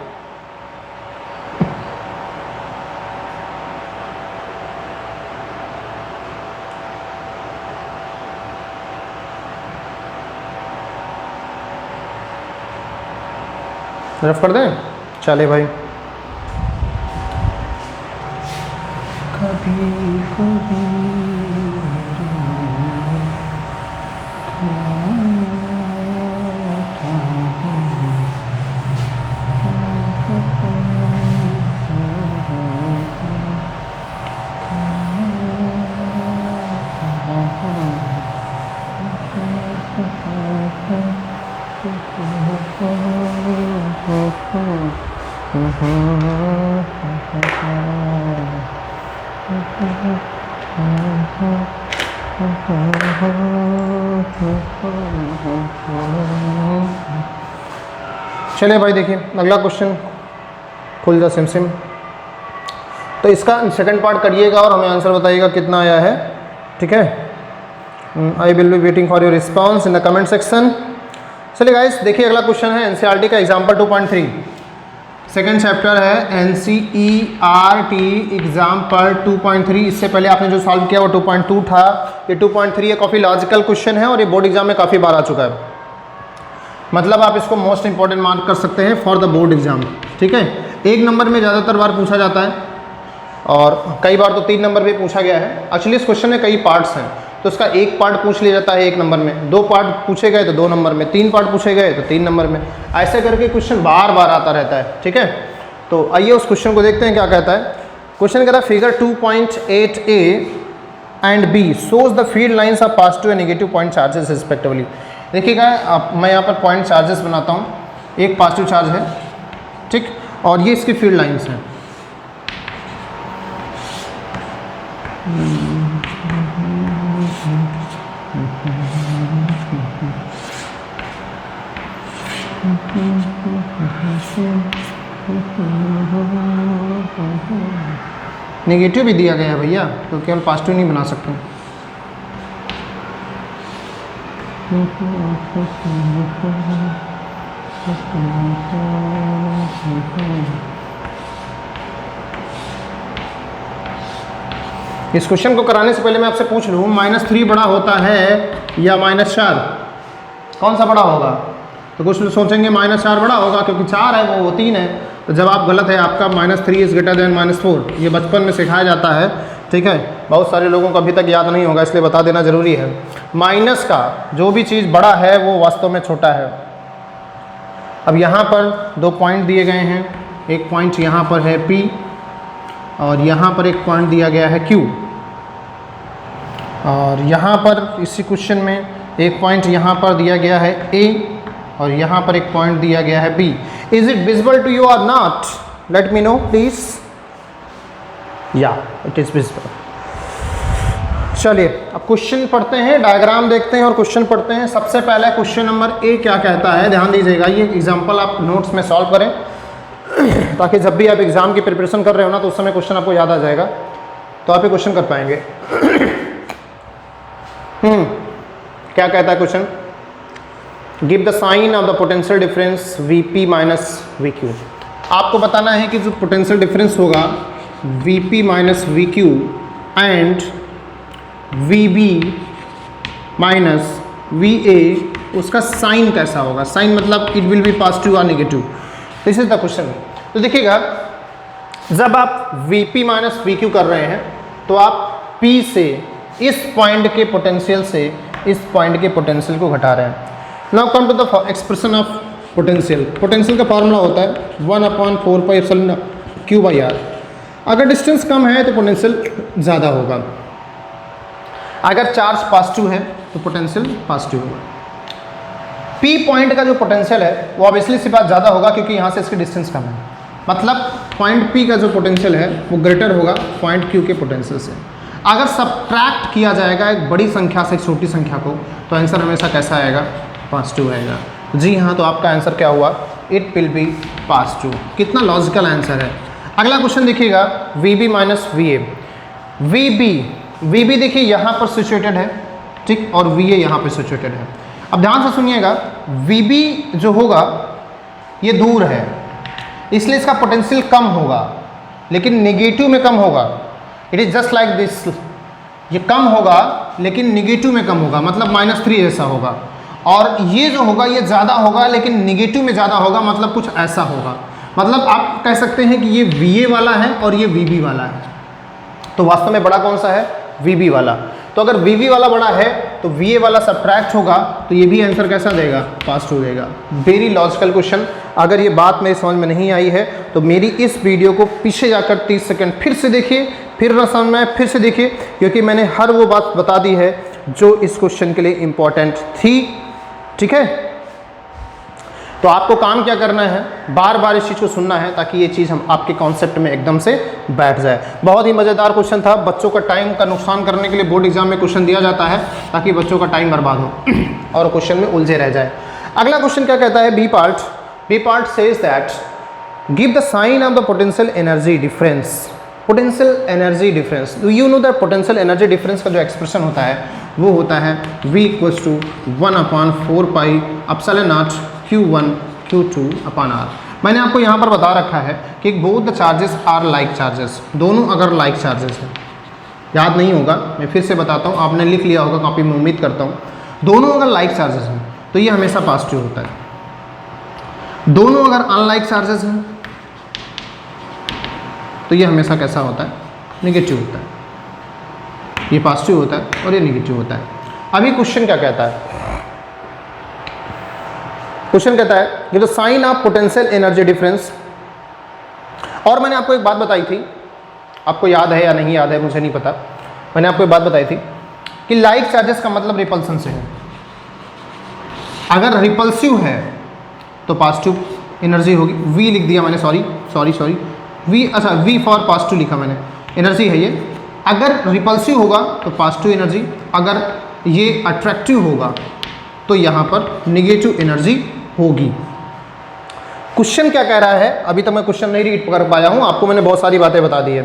रफ कर दें, चले भाई। कभी कभी चलिए भाई देखिए अगला क्वेश्चन, खुल जा सिम सिम। तो इसका सेकंड पार्ट करिएगा और हमें आंसर बताइएगा कितना आया है, ठीक है। I will be waiting for your response in the comment section. चलिए गाइस देखिए अगला क्वेश्चन है एनसीईआरटी का एग्जाम्पल 2.3, सेकंड चैप्टर है एनसीईआरटी एग्जाम्पल 2.3। इससे पहले आपने जो सॉल्व किया वो 2.2 था, ये 2.3 है। काफ़ी लॉजिकल क्वेश्चन है और ये बोर्ड एग्जाम में काफ़ी बार आ चुका है, मतलब आप इसको मोस्ट इंपॉर्टेंट मार्क कर सकते हैं फॉर द बोर्ड एग्जाम, ठीक है। 1 नंबर में ज़्यादातर बार पूछा जाता है और कई बार तो 3 नंबर भी पूछा गया है। एक्चुअली इस क्वेश्चन में कई पार्ट्स हैं, तो इसका 1 पार्ट पूछ लिया जाता है 1 नंबर में, 2 पार्ट पूछे गए तो 2 नंबर में, 3 पार्ट पूछे गए तो 3 नंबर में, ऐसे करके क्वेश्चन बार बार आता रहता है, ठीक है। तो आइए उस क्वेश्चन को देखते हैं क्या कहता है। क्वेश्चन कहता है figure 2.8a and B shows the field lines of positive and negative point charges respectively. देखिएगा मैं यहाँ पर पॉइंट चार्जेस बनाता हूँ, एक पॉजिटिव चार्ज है, ठीक, और ये इसकी फील्ड लाइन्स हैं। नेगेटिव भी दिया गया है भैया, तो केवल पॉजिटिव नहीं बना सकते। इस क्वेश्चन को कराने से पहले मैं आपसे पूछ लूँ, -3 बड़ा होता है या -4, कौन सा बड़ा होगा? तो कुछ लोग सोचेंगे -4 बड़ा होगा क्योंकि 4 है वो 3 है, तो जवाब गलत है आपका। -3 इज़ ग्रेटर देन -4, ये बचपन में सिखाया जाता है, ठीक है। बहुत सारे लोगों को अभी तक याद नहीं होगा, इसलिए बता देना ज़रूरी है। माइनस का जो भी चीज़ बड़ा है वो वास्तव में छोटा है। अब यहाँ पर 2 पॉइंट दिए गए हैं, एक पॉइंट यहाँ पर है P और यहाँ पर एक पॉइंट दिया गया है Q, और यहाँ पर इसी क्वेश्चन में एक पॉइंट यहाँ पर दिया गया है A और यहाँ पर एक पॉइंट दिया गया है B। Is it visible to you और not? Let me know please. या इट इज़ विजिबल। चलिए अब क्वेश्चन पढ़ते हैं, डायग्राम देखते हैं और क्वेश्चन पढ़ते हैं। सबसे पहले क्वेश्चन नंबर A क्या कहता है, ध्यान दीजिएगा। ये एग्जाम्पल आप नोट्स में सॉल्व करें ताकि जब भी आप एग्ज़ाम की प्रिपरेशन कर रहे हो ना तो उस समय क्वेश्चन आपको याद आ जाएगा, तो आप ये क्वेश्चन कर पाएंगे। क्या कहता है question, give the sign of the potential difference Vp minus Vq। आपको बताना है कि जो पोटेंशियल डिफरेंस होगा Vp minus Vq and Vb minus Va, उसका साइन कैसा होगा। साइन मतलब इट विल बी पॉजिटिव और negative. This is the question. तो देखिएगा, जब आप Vp माइनस Vq कर रहे हैं तो आप P से इस पॉइंट के पोटेंशियल से इस पॉइंट के पोटेंशियल को घटा रहे हैं। Now come to the expression of potential. Potential का फॉर्मूला होता है 1/4πε/Q/r। अगर डिस्टेंस कम है तो पोटेंशियल ज़्यादा होगा, अगर चार्ज पॉजिटिव है तो पोटेंशियल पॉजिटिव होगा। P पॉइंट का जो पोटेंशियल है वो ऑब्वियसली सी बात ज़्यादा होगा क्योंकि यहाँ से इसकी डिस्टेंस कम है, मतलब पॉइंट P का जो पोटेंशियल है वो ग्रेटर होगा पॉइंट Q के पोटेंशियल से। अगर सब्ट्रैक्ट किया जाएगा एक बड़ी संख्या से एक छोटी संख्या को तो आंसर हमेशा कैसा आएगा, पॉजिटिव आएगा। जी हाँ, तो आपका आंसर क्या हुआ, इट विल बी पॉजिटिव। कितना लॉजिकल आंसर है। अगला क्वेश्चन देखिएगा, Vb माइनस Va। Vb देखिए यहाँ पर सिचुएटेड है, ठीक, और Va यहाँ पर सिचुएटेड है। अब ध्यान से सुनिएगा, Vb जो होगा ये दूर है इसलिए इसका पोटेंशियल कम होगा, लेकिन नेगेटिव में कम होगा। It is just like this, ये कम होगा लेकिन नेगेटिव में कम होगा, मतलब -3 जैसा होगा। और ये जो होगा ये ज़्यादा होगा लेकिन नेगेटिव में ज़्यादा होगा, मतलब कुछ ऐसा होगा। मतलब आप कह सकते हैं कि ये Va वाला है और ये Vb वाला है। तो वास्तव में बड़ा कौन सा है, Vb वाला। तो अगर Vb वाला बड़ा है तो Va वाला सब्ट्रैक्ट होगा तो ये भी आंसर कैसा देगा, पॉजिटिव देगा। Very logical question. अगर ये बात मेरी समझ में नहीं आई है तो मेरी इस वीडियो को पीछे जाकर 30 सेकंड फिर से देखिए, फिर न समझ में फिर से देखिए, क्योंकि मैंने हर वो बात बता दी है जो इस क्वेश्चन के लिए इम्पॉर्टेंट थी। ठीक है, तो आपको काम क्या करना है, बार बार इस चीज़ को सुनना है ताकि ये चीज़ हम आपके कॉन्सेप्ट में एकदम से बैठ जाए। बहुत ही मज़ेदार क्वेश्चन था। बच्चों का टाइम का नुकसान करने के लिए बोर्ड एग्जाम में क्वेश्चन दिया जाता है ताकि बच्चों का टाइम बर्बाद हो और क्वेश्चन में उलझे रह जाए। अगला क्वेश्चन क्या कहता है, B part says that give the sign of the potential energy difference. Potential energy difference, you know that potential energy difference का जो एक्सप्रेशन होता है वो होता है V = 1/4πε0 Q1 Q2/r। मैंने आपको यहाँ पर बता रखा है कि both the charges are like charges, दोनों अगर लाइक चार्जेस हैं, याद नहीं होगा मैं फिर से बताता हूँ, आपने लिख लिया होगा कॉपी में उम्मीद करता हूँ। दोनों अगर लाइक चार्जेस हैं तो ये हमेशा पॉजिटिव होता है। दोनों अगर अनलाइक चार्जेस हैं तो ये हमेशा कैसा होता है, नेगेटिव होता है। ये पॉजिटिव होता है और ये नेगेटिव होता है। अभी क्वेश्चन क्या कहता है, क्वेश्चन कहता है कि the sign of potential energy difference. और मैंने आपको एक बात बताई थी, आपको याद है या नहीं याद है मुझे नहीं पता, मैंने आपको एक बात बताई थी कि लाइक चार्जेस का मतलब रिपल्सन से है। अगर रिपल्सिव है तो पॉजिटिव एनर्जी होगी, V लिख दिया मैंने, सॉरी V, अच्छा V फॉर पॉजिटिव लिखा मैंने, एनर्जी है ये। अगर रिपल्सिव होगा तो पॉजिटिव एनर्जी, अगर ये अट्रैक्टिव होगा तो यहाँ पर नेगेटिव एनर्जी होगी। क्वेश्चन क्या कह रहा है, अभी तक मैं क्वेश्चन नहीं रीड कर पाया हूँ, आपको मैंने बहुत सारी बातें बता दी है।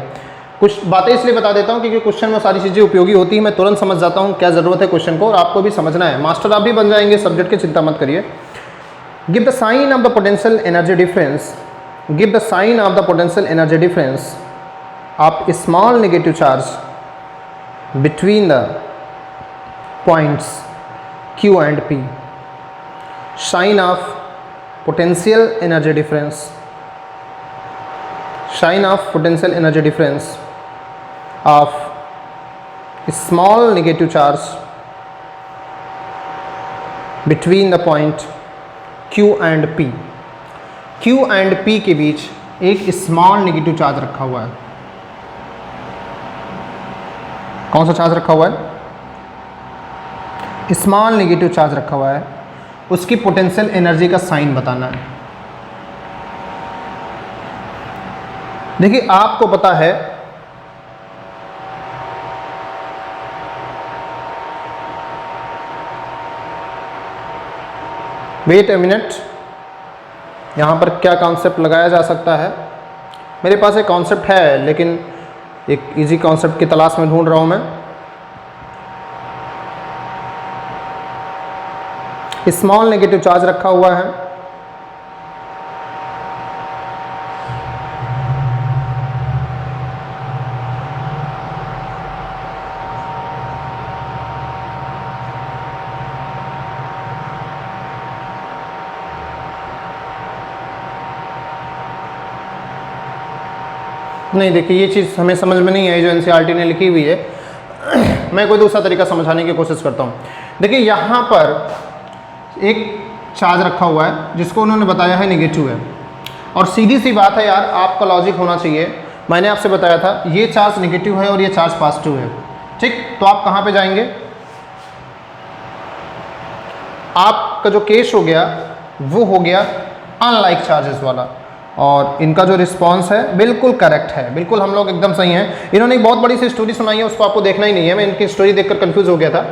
कुछ बातें इसलिए बता देता हूँ क्योंकि क्वेश्चन में सारी चीज़ें उपयोगी होती है, मैं तुरंत समझ जाता हूँ क्या ज़रूरत है क्वेश्चन को, और आपको भी समझना है। मास्टर आप भी बन जाएंगे सब्जेक्ट की, चिंता मत करिए। Give the sign of the potential energy difference, give the sign of the potential energy difference of small negative charge between the points Q and P। Sign of potential energy difference, sign of potential energy difference of small negative charge between the point Q and P। Q and P के बीच एक small negative charge रखा हुआ है। कौन सा charge रखा हुआ है, स्मॉल नेगेटिव चार्ज रखा हुआ है, उसकी पोटेंशियल एनर्जी का साइन बताना है। देखिए आपको पता है वेट ए मिनट, यहाँ पर क्या कॉन्सेप्ट लगाया जा सकता है। मेरे पास एक कॉन्सेप्ट है लेकिन एक इजी कॉन्सेप्ट की तलाश में ढूंढ रहा हूँ मैं। स्मॉल नेगेटिव चार्ज रखा हुआ है, नहीं देखिए ये चीज़ हमें समझ में नहीं आई जो एनसीईआरटी ने लिखी हुई है। मैं कोई दूसरा तरीका समझाने की कोशिश करता हूँ। देखिए यहाँ पर एक चार्ज रखा हुआ है जिसको उन्होंने बताया है नेगेटिव है, और सीधी सी बात है यार, आपका लॉजिक होना चाहिए। मैंने आपसे बताया था ये चार्ज नेगेटिव है और ये चार्ज पॉजिटिव है, ठीक। तो आप कहाँ पे जाएंगे, आपका जो केस हो गया वो हो गया अनलाइक चार्जेस वाला, और इनका जो रिस्पांस है बिल्कुल करेक्ट है, बिल्कुल हम लोग एकदम सही हैं। इन्होंने एक बहुत बड़ी सी स्टोरी सुनाई है, उसको आपको देखना ही नहीं है। मैं इनकी स्टोरी देखकर कंफ्यूज हो गया था,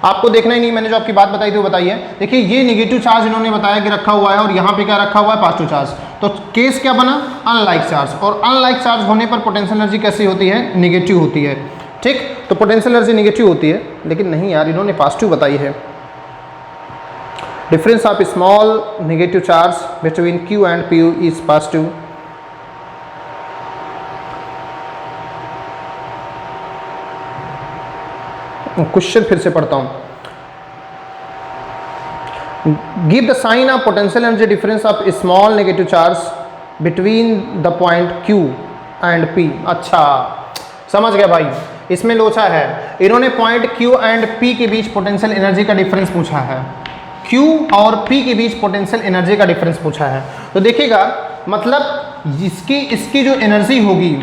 आपको देखना ही नहीं। मैंने जो आपकी बात बताई थी वो बताइए। देखिए ये नेगेटिव चार्ज इन्होंने बताया कि रखा हुआ है, और यहाँ पे क्या रखा हुआ है, पॉजिटिव चार्ज। तो केस क्या बना, अनलाइक चार्ज, और अनलाइक चार्ज होने पर पोटेंशियल एनर्जी कैसी होती है, नेगेटिव होती है, ठीक। तो पोटेंशियल एनर्जी नेगेटिव होती है, लेकिन नहीं यार, इन्होंने पॉजिटिव बताई है। Difference of small negative charge between Q and P is positive. Question फिर से पढ़ता हूं। Give the sign of potential energy difference of small negative charge between the point Q and P। अच्छा समझ गया भाई, इसमें लोचा है। इन्होंने पॉइंट Q एंड P के बीच पोटेंशियल एनर्जी का डिफरेंस पूछा है, Q और P के बीच पोटेंशियल एनर्जी का डिफरेंस पूछा है। तो देखिएगा, मतलब इसकी जो एनर्जी होगी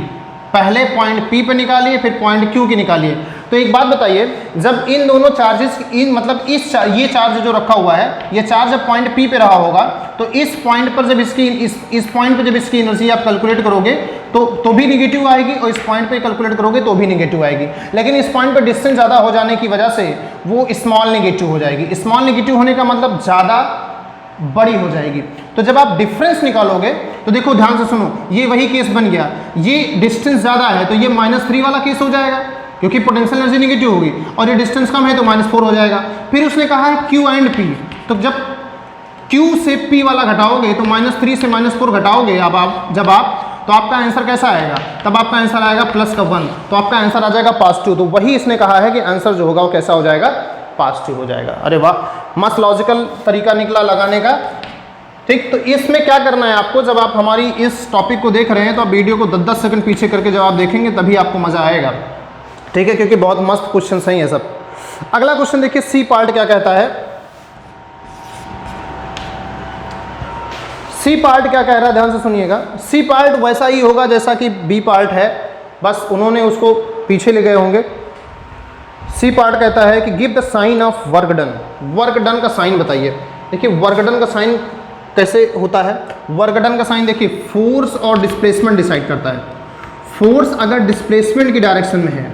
पहले पॉइंट P पे निकालिए, फिर पॉइंट Q की निकालिए। तो एक बात बताइए, जब इन दोनों चार्जेस मतलब ये चार्ज जो रखा हुआ है, ये चार्ज जब पॉइंट P पे रहा होगा, तो इस पॉइंट पर जब इसकी इस पॉइंट पे जब इसकी एनर्जी आप कैलकुलेट करोगे तो भी निगेटिव आएगी, और इस पॉइंट पे कैलकुलेट करोगे तो भी निगेटिव आएगी। लेकिन इस पॉइंट पे डिस्टेंस ज़्यादा हो जाने की वजह से वो स्मॉल नेगेटिव हो जाएगी। स्मॉल नेगेटिव होने का मतलब ज़्यादा बड़ी हो जाएगी। तो जब आप डिफरेंस निकालोगे तो देखो ध्यान से सुनो, ये वही केस बन गया। ये डिस्टेंस ज़्यादा है तो ये -3 वाला केस हो जाएगा, क्योंकि पोटेंशियल एनर्जी नेगेटिव होगी, और ये डिस्टेंस कम है तो -4 हो जाएगा। फिर उसने कहा है Q एंड P, तो जब Q से P वाला घटाओगे तो -3 से -4 घटाओगे जब आप तो आपका आंसर कैसा आएगा, तब आपका आंसर आएगा +1, तो आपका आंसर आ जाएगा पॉजिटिव। तो वही इसने कहा है कि आंसर जो होगा वो कैसा हो जाएगा, पॉजिटिव हो जाएगा। अरे वाह, मस्त लॉजिकल तरीका निकला लगाने का, ठीक। तो इसमें क्या करना है आपको, जब आप हमारी इस टॉपिक को देख रहे हैं तो आप वीडियो को 10-10 सेकंड पीछे करके जब आप देखेंगे तभी आपको मजा आएगा, ठीक है, क्योंकि बहुत मस्त क्वेश्चन सही है सब। अगला क्वेश्चन देखिए, सी पार्ट क्या कहता है। सी पार्ट क्या कह रहा है, ध्यान से सुनिएगा। सी पार्ट वैसा ही होगा जैसा कि बी पार्ट है, बस उन्होंने उसको पीछे ले गए होंगे। सी पार्ट कहता है कि give the sign of work done. Work done का साइन बताइए। देखिए वर्क डन का साइन कैसे होता है। वर्क डन का साइन देखिए, फोर्स और डिस्प्लेसमेंट डिसाइड करता है। फोर्स अगर डिस्प्लेसमेंट की डायरेक्शन में है,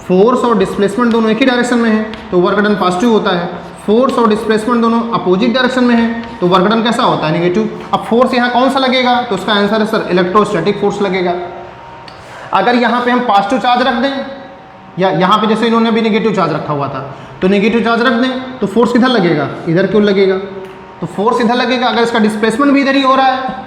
फोर्स और डिस्प्लेसमेंट दोनों एक ही डायरेक्शन में है तो वर्क डन पॉजिटिव होता है। फोर्स और डिस्प्लेसमेंट दोनों अपोजिट डायरेक्शन में है तो वर्क डन कैसा होता है, नेगेटिव। अब फोर्स यहाँ कौन सा लगेगा, तो उसका आंसर है सर इलेक्ट्रोस्टैटिक फोर्स लगेगा। अगर यहाँ पे हम पॉजिटिव चार्ज रख दें, या यहाँ पे जैसे इन्होंने भी नेगेटिव चार्ज रखा हुआ था, तो नेगेटिव चार्ज रख दें तो फोर्स किधर लगेगा, इधर क्यों लगेगा, तो फोर्स इधर लगेगा। अगर इसका डिस्प्लेसमेंट भी इधर ही हो रहा है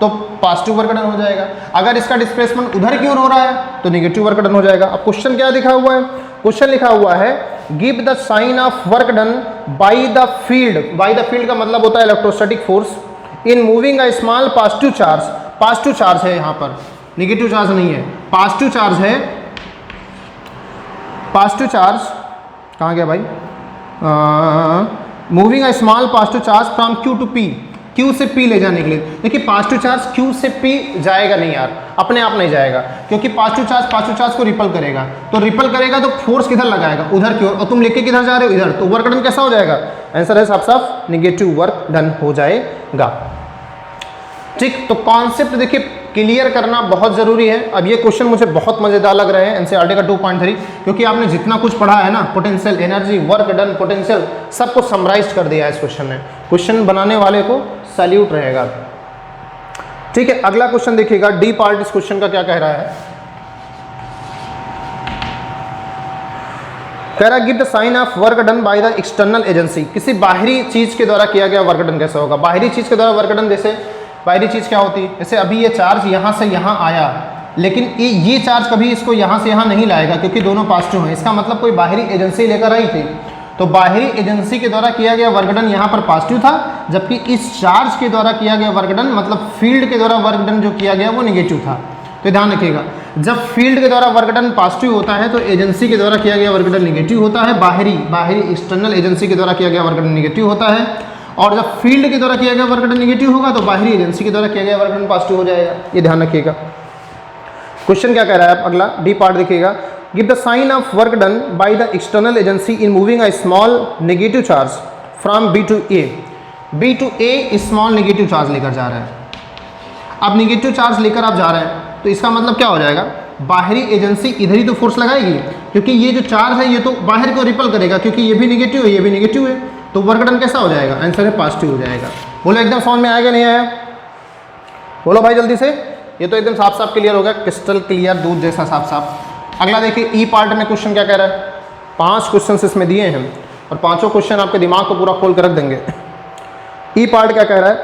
तो पॉजिटिव वर्क डन हो जाएगा। अगर इसका डिस्प्लेसमेंट उधर की ओर हो रहा है तो नेगेटिव वर्क डन हो जाएगा। अब क्वेश्चन क्या लिखा हुआ है, क्वेश्चन लिखा हुआ है give the sign of work done by the field. By the field का मतलब होता है electrostatic force in moving a small positive charge. Positive charge है यहाँ पर, नेगेटिव चार्ज नहीं है, पॉजिटिव चार्ज है। पॉजिटिव चार्ज कहाँ गया भाई, moving a small positive charge from Q to P, Q से P ले जाने के लिए। देखिए पॉजिटिव चार्ज Q से P जाएगा नहीं यार, अपने आप नहीं जाएगा, क्योंकि पॉजिटिव चार्ज को रिपल करेगा। तो रिपल करेगा तो फोर्स किधर लगाएगा, उधर की ओर, और तुम लेके किधर जा रहे हो, इधर। तो वर्क डन कैसा हो जाएगा, आंसर है साफ साफ नेगेटिव वर्क डन हो जाएगा, ठीक। तो कॉन्सेप्ट देखिए क्लियर करना बहुत जरूरी है। अब ये क्वेश्चन मुझे बहुत मजेदार लग रहे हैं, एनसीईआरटी का 2.3, क्योंकि आपने जितना कुछ पढ़ा है ना, potential, energy, work done, potential, सबको समराइज कर दिया है इस क्वेश्चन ने। क्वेश्चन बनाने वाले को सैल्यूट रहेगा, ठीक है। अगला क्वेश्चन देखिएगा, डी पार्ट इस क्वेश्चन का क्या कह रहा है। कह रहा give the sign of work done by the external agency. किसी बाहरी चीज के द्वारा किया गया वर्क डन कैसे होगा? बाहरी चीज के द्वारा वर्क डन, जैसे बाहरी चीज क्या होती है? जैसे अभी ये चार्ज यहाँ से यहाँ आया, लेकिन ये चार्ज कभी इसको यहाँ से यहाँ नहीं लाएगा क्योंकि दोनों पॉजिटिव हैं। इसका मतलब कोई बाहरी एजेंसी लेकर आई थी, तो बाहरी एजेंसी के द्वारा किया गया वर्क डन यहाँ पर पॉजिटिव था, जबकि इस चार्ज के द्वारा किया गया वर्क डन मतलब फील्ड के द्वारा वर्क डन जो किया गया वो निगेटिव था। तो ध्यान रखिएगा, जब फील्ड के द्वारा वर्क डन पॉजिटिव होता है तो एजेंसी के द्वारा किया गया वर्क डन निगेटिव होता है, बाहरी एक्सटर्नल एजेंसी के द्वारा किया गया वर्क डन निगेटिव होता है। और जब फील्ड के द्वारा किया गया वर्क डन निगेटिव होगा तो बाहरी एजेंसी के द्वारा किया गया वर्क डन पॉजिटिव हो जाएगा। ये ध्यान रखिएगा। क्वेश्चन क्या कह रहा है? अगला डी पार्ट देखिएगा, give the sign of work done by the external agency in moving a small negative charge from B to A. B to A small negative charge लेकर जा रहा है। अब नेगेटिव चार्ज लेकर आप जा रहे हैं तो इसका मतलब क्या हो जाएगा? बाहरी एजेंसी इधर ही तो फोर्स लगाएगी, क्योंकि ये जो चार्ज है ये तो बाहर को रिपल करेगा, क्योंकि ये भी नेगेटिव है ये भी नेगेटिव है, तो वर्क डन कैसा हो जाएगा? आंसर है पॉजिटिव हो जाएगा। बोलो एकदम समझ में आएगा नहीं आया? बोलो भाई जल्दी से। ये तो एकदम साफ साफ क्लियर हो गया, क्रिस्टल क्लियर, दूध जैसा साफ साफ। अगला देखिए ई पार्ट में क्वेश्चन क्या कह रहा है? 5 क्वेश्चन इसमें दिए हैं और पांचों क्वेश्चन आपके दिमाग को पूरा खोल कर रख देंगे। ई पार्ट क्या कह रहा है?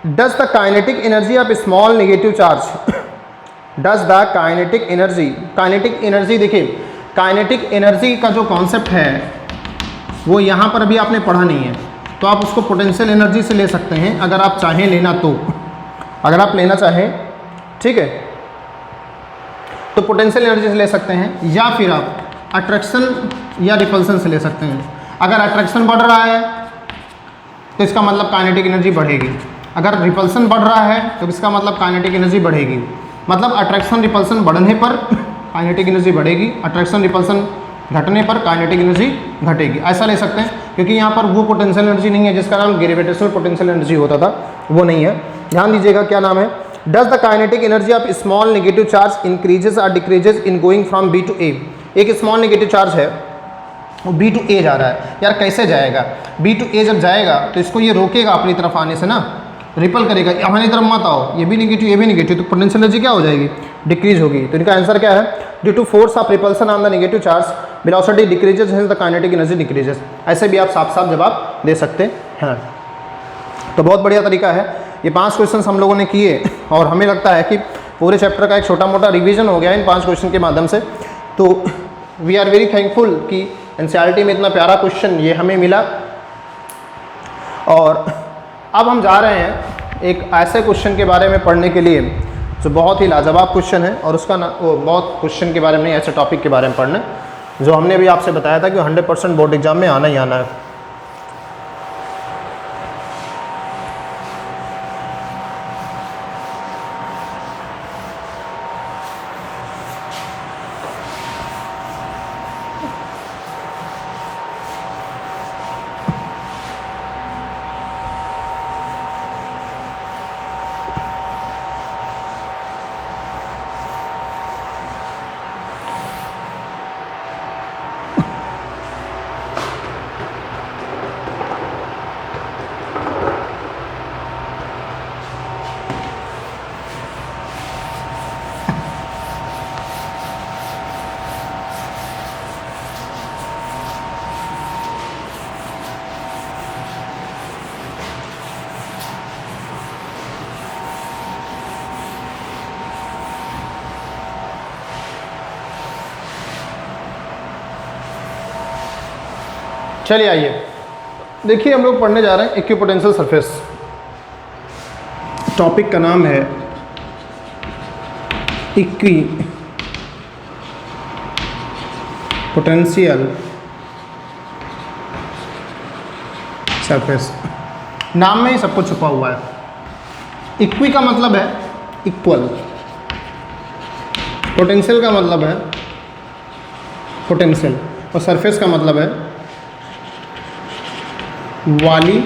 Does the kinetic energy of small negative charge, does the kinetic energy, देखिए काइनेटिक एनर्जी का जो कॉन्सेप्ट है वो यहाँ पर अभी आपने पढ़ा नहीं है, तो आप उसको पोटेंशियल एनर्जी से ले सकते हैं अगर आप चाहें लेना तो। अगर आप लेना चाहें, ठीक है, तो पोटेंशियल एनर्जी से ले सकते हैं, या फिर आप अट्रैक्शन या रिपल्सन से ले सकते हैं। अगर अट्रैक्शन बढ़ रहा है तो इसका मतलब काइनेटिक एनर्जी बढ़ेगी, अगर रिपल्सन बढ़ रहा है तो इसका मतलब काइनेटिक एनर्जी बढ़ेगी। मतलब अट्रैक्शन रिपल्सन बढ़ने पर काइनेटिक एनर्जी बढ़ेगी, अट्रैक्शन रिपल्सन घटने पर काइनेटिक एनर्जी घटेगी, ऐसा ले सकते हैं। क्योंकि यहाँ पर वो पोटेंशियल एनर्जी नहीं है जिसका नाम ग्रेविटेशनल पोटेंशियल एनर्जी होता था, वो नहीं है। ध्यान दीजिएगा क्या नाम है? Does the kinetic energy of small negative charge increases और decreases in going from B to A. एक स्मॉल नेगेटिव चार्ज है वो बी टू ए जा रहा है। यार कैसे जाएगा? बी टू ए जब जाएगा तो इसको ये रोकेगा अपनी तरफ आने से ना, रिपल करेगा, हमारी तरफ मत आओ, ये भी नेगेटिव, तो पोटेंशियल एनर्जी क्या हो जाएगी? डिक्रीज होगी। तो इनका आंसर क्या है? Due to force of repulsion on the negative charge velocity decreases hence the kinetic energy decreases. ऐसे भी आप साफ साफ जवाब दे सकते हैं। तो बहुत बढ़िया तरीका है। ये 5 क्वेश्चन हम लोगों ने किए और हमें लगता है कि पूरे चैप्टर का एक छोटा मोटा रिवीजन हो गया इन 5 क्वेश्चन के माध्यम से। तो वी आर वेरी थैंकफुल कि एनसीईआरटी में इतना प्यारा क्वेश्चन ये हमें मिला। और अब हम जा रहे हैं एक ऐसे क्वेश्चन के बारे में पढ़ने के लिए जो बहुत ही लाजवाब क्वेश्चन है, और उसका बहुत क्वेश्चन के बारे में नहीं, ऐसे टॉपिक के बारे में पढ़ना जो हमने भी आपसे बताया था कि 100% बोर्ड एग्जाम में आना ही आना है। चलिए आइए देखिए, हम लोग पढ़ने जा रहे हैं इक्विपोटेंशियल सरफेस। टॉपिक का नाम है इक्विपोटेंशियल सरफेस। नाम में ही सब कुछ छुपा हुआ है। इक्वी का मतलब है इक्वल, पोटेंशियल का मतलब है पोटेंशियल, और सरफेस का मतलब है वाली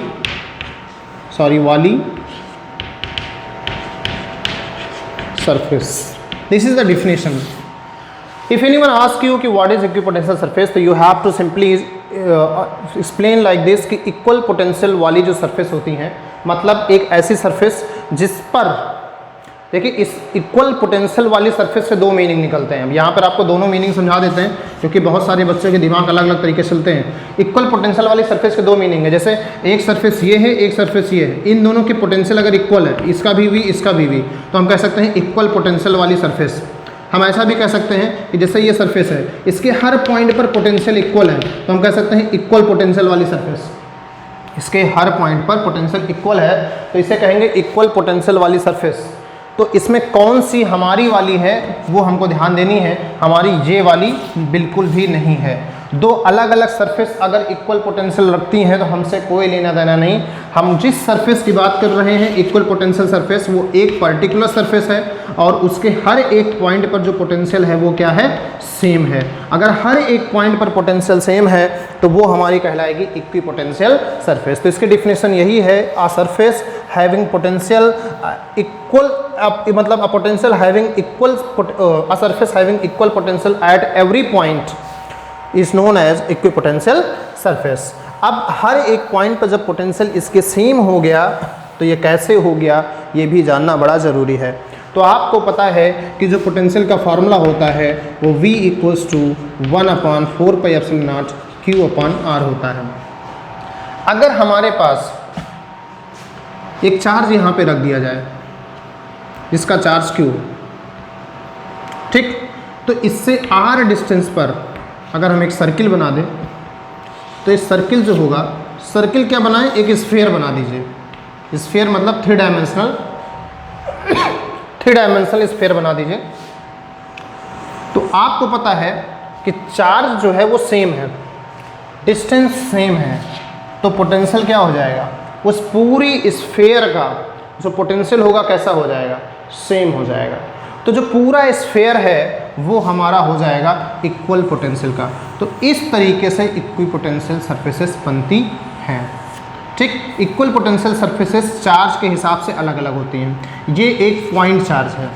surface. This is the definition. If anyone asks you कि what is equipotential surface, तो you have to simply explain like this कि equal potential वाली जो surface होती हैं, मतलब एक ऐसी surface जिस पर देखिए इस इक्वल पोटेंशियल वाली सरफेस से दो मीनिंग निकलते हैं। अब यहाँ पर आपको दोनों मीनिंग समझा देते हैं, क्योंकि बहुत सारे बच्चों के दिमाग अलग अलग तरीके से चलते हैं। इक्वल पोटेंशियल वाली सरफेस के दो मीनिंग है, जैसे एक सरफेस ये है, एक सरफेस ये है, इन दोनों के पोटेंशियल अगर इक्वल है, इसका भी वी इसका भी वी, तो हम कह सकते हैं इक्वल पोटेंशियल वाली सरफेस। हम ऐसा भी कह सकते हैं कि जैसे ये सरफेस है, इसके हर पॉइंट पर पोटेंशियल इक्वल है, तो हम कह सकते हैं इक्वल पोटेंशियल वाली सरफेस। इसके हर पॉइंट पर पोटेंशियल इक्वल है, तो इसे कहेंगे इक्वल पोटेंशियल वाली सरफेस। तो इसमें कौन सी हमारी वाली है वो हमको ध्यान देनी है, हमारी ये वाली बिल्कुल भी नहीं है। दो अलग अलग सरफेस अगर इक्वल पोटेंशियल रखती हैं तो हमसे कोई लेना देना नहीं। हम जिस सरफेस की बात कर रहे हैं इक्वल पोटेंशियल सरफेस, वो एक पर्टिकुलर सरफेस है और उसके हर एक पॉइंट पर जो पोटेंशियल है वो क्या है, सेम है। अगर हर एक पॉइंट पर पोटेंशियल सेम है तो वो हमारी कहलाएगी इक्वी पोटेंशियल सरफेस। तो इसकी डिफिनेशन यही है, a surface having potential equal, मतलब a potential having equal, a surface having equal potential at every point is known as equipotential surface. अब हर एक पॉइंट पर जब पोटेंशियल इसके सेम हो गया तो ये कैसे हो गया ये भी जानना बड़ा ज़रूरी है। तो आपको पता है कि जो पोटेंशियल का फार्मूला होता है वो V इक्वल्स टू 1/4πε0 Q/R होता है। अगर हमारे पास एक चार्ज यहाँ पे रख दिया जाए जिसका चार्ज Q, ठीक, तो इससे R डिस्टेंस पर अगर हम एक सर्किल बना दें तो इस सर्किल जो होगा, सर्किल क्या बनाएं, एक स्फीयर बना दीजिए। स्फीयर मतलब थ्री डायमेंशनल स्फीयर बना दीजिए। तो आपको पता है कि चार्ज जो है वो सेम है, डिस्टेंस सेम है, तो पोटेंशियल क्या हो जाएगा, उस पूरी स्फीयर का जो पोटेंशियल होगा कैसा हो जाएगा, सेम हो जाएगा। तो जो पूरा स्फीयर है वो हमारा हो जाएगा इक्वल पोटेंशियल का। तो इस तरीके से इक्वी पोटेंशियल सरफेसेस बनती हैं, ठीक। इक्वल पोटेंशियल सरफेसेस चार्ज के हिसाब से अलग अलग होती हैं। ये एक पॉइंट चार्ज है,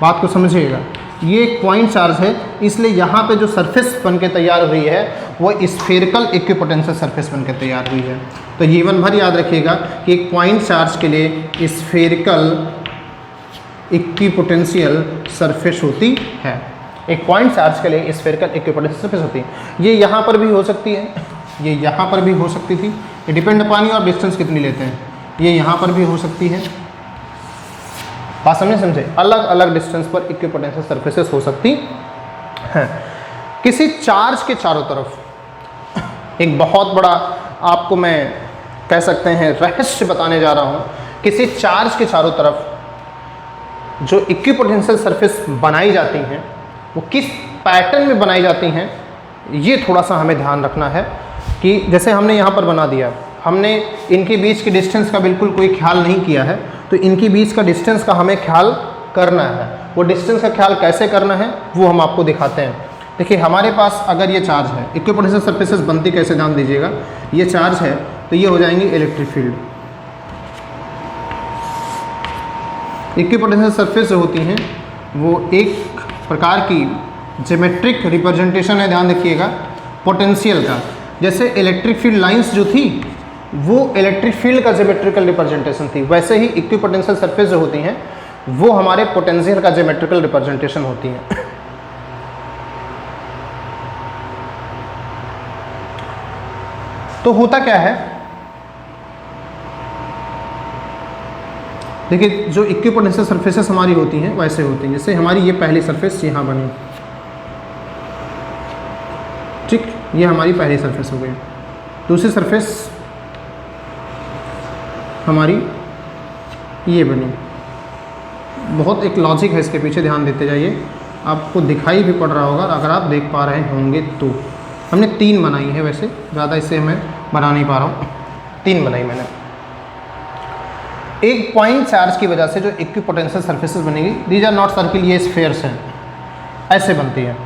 बात को समझिएगा, ये एक पॉइंट चार्ज है, इसलिए यहाँ पे जो सरफेस बन के तैयार हुई है वो स्फेरिकल इक्वी पोटेंशियल सरफेस बन के तैयार हुई है। तो जीवन भर याद रखिएगा कि एक पॉइंट चार्ज के लिए स्फेरिकल इक्विपोटेंशियल सरफेस होती है। एक पॉइंट चार्ज के लिए स्फेरिकल इक्विपोटेंशियल सरफेस होती है। ये यहाँ पर भी हो सकती है, ये यहाँ पर भी हो सकती थी, ये डिपेंड अपॉन और डिस्टेंस कितनी लेते हैं। ये यहाँ पर भी हो सकती है, बात समझे, अलग अलग डिस्टेंस पर इक्विपोटेंशियल सरफेसेस हो सकती हैं। किसी चार्ज के चारों तरफ एक बहुत बड़ा आपको मैं कह सकते हैं रहस्य बताने जा रहा हूँ। किसी चार्ज के चारों तरफ जो इक्विपोटेंशियल सरफेस बनाई जाती हैं वो किस पैटर्न में बनाई जाती हैं, ये थोड़ा सा हमें ध्यान रखना है। कि जैसे हमने यहाँ पर बना दिया, हमने इनके बीच के डिस्टेंस का बिल्कुल कोई ख्याल नहीं किया है, तो इनके बीच का डिस्टेंस का हमें ख्याल करना है। वो डिस्टेंस का ख्याल कैसे करना है वो हम आपको दिखाते हैं। देखिए हमारे पास अगर ये चार्ज है, इक्विपोटेंशियल सरफेसेस बनती कैसे ध्यान दीजिएगा, ये चार्ज है तो ये हो जाएंगे इलेक्ट्रिक फील्ड। इक्विपोटेंशियल सरफेस जो होती हैं वो एक प्रकार की ज्योमेट्रिक रिप्रेजेंटेशन है, ध्यान रखिएगा, पोटेंशियल का। जैसे इलेक्ट्रिक फील्ड लाइंस जो थी वो इलेक्ट्रिक फील्ड का ज्योमेट्रिकल रिप्रेजेंटेशन थी, वैसे ही इक्विपोटेंशियल सरफेस जो होती हैं वो हमारे पोटेंशियल का ज्योमेट्रिकल रिप्रेजेंटेशन होती हैं। तो होता क्या है, देखिए जो इक्विपोटेंशियल सरफेसेस हमारी होती हैं वैसे होती हैं। जैसे हमारी ये पहली सरफेस यहाँ बनी, ठीक, ये हमारी पहली सरफेस हो गई। दूसरी सरफेस हमारी ये बनी। बहुत एक लॉजिक है इसके पीछे, ध्यान देते जाइए, आपको दिखाई भी पड़ रहा होगा अगर आप देख पा रहे होंगे तो। हमने 3 बनाई है, वैसे ज़्यादा इससे मैं बना नहीं पा रहा हूँ, 3 बनाई मैंने। एक पॉइंट चार्ज की वजह से जो इक्विपोटेंशियल सरफेसेस बनेगी, दीज आर नॉट सर्किल, ये स्फीयर्स हैं, ऐसे बनती है।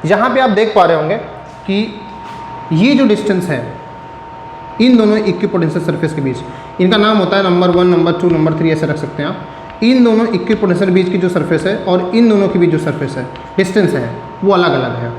यहाँ पे आप देख पा रहे होंगे कि ये जो डिस्टेंस है इन दोनों इक्विपोटेंशियल सरफेस के बीच, इनका नाम होता है नंबर 1, नंबर 2, नंबर 3, ऐसे रख सकते हैं आप। इन दोनों इक्विपोटेंशियल बीच की जो सरफेस है और इन दोनों के बीच जो सरफेस है, डिस्टेंस है, वो अलग अलग है।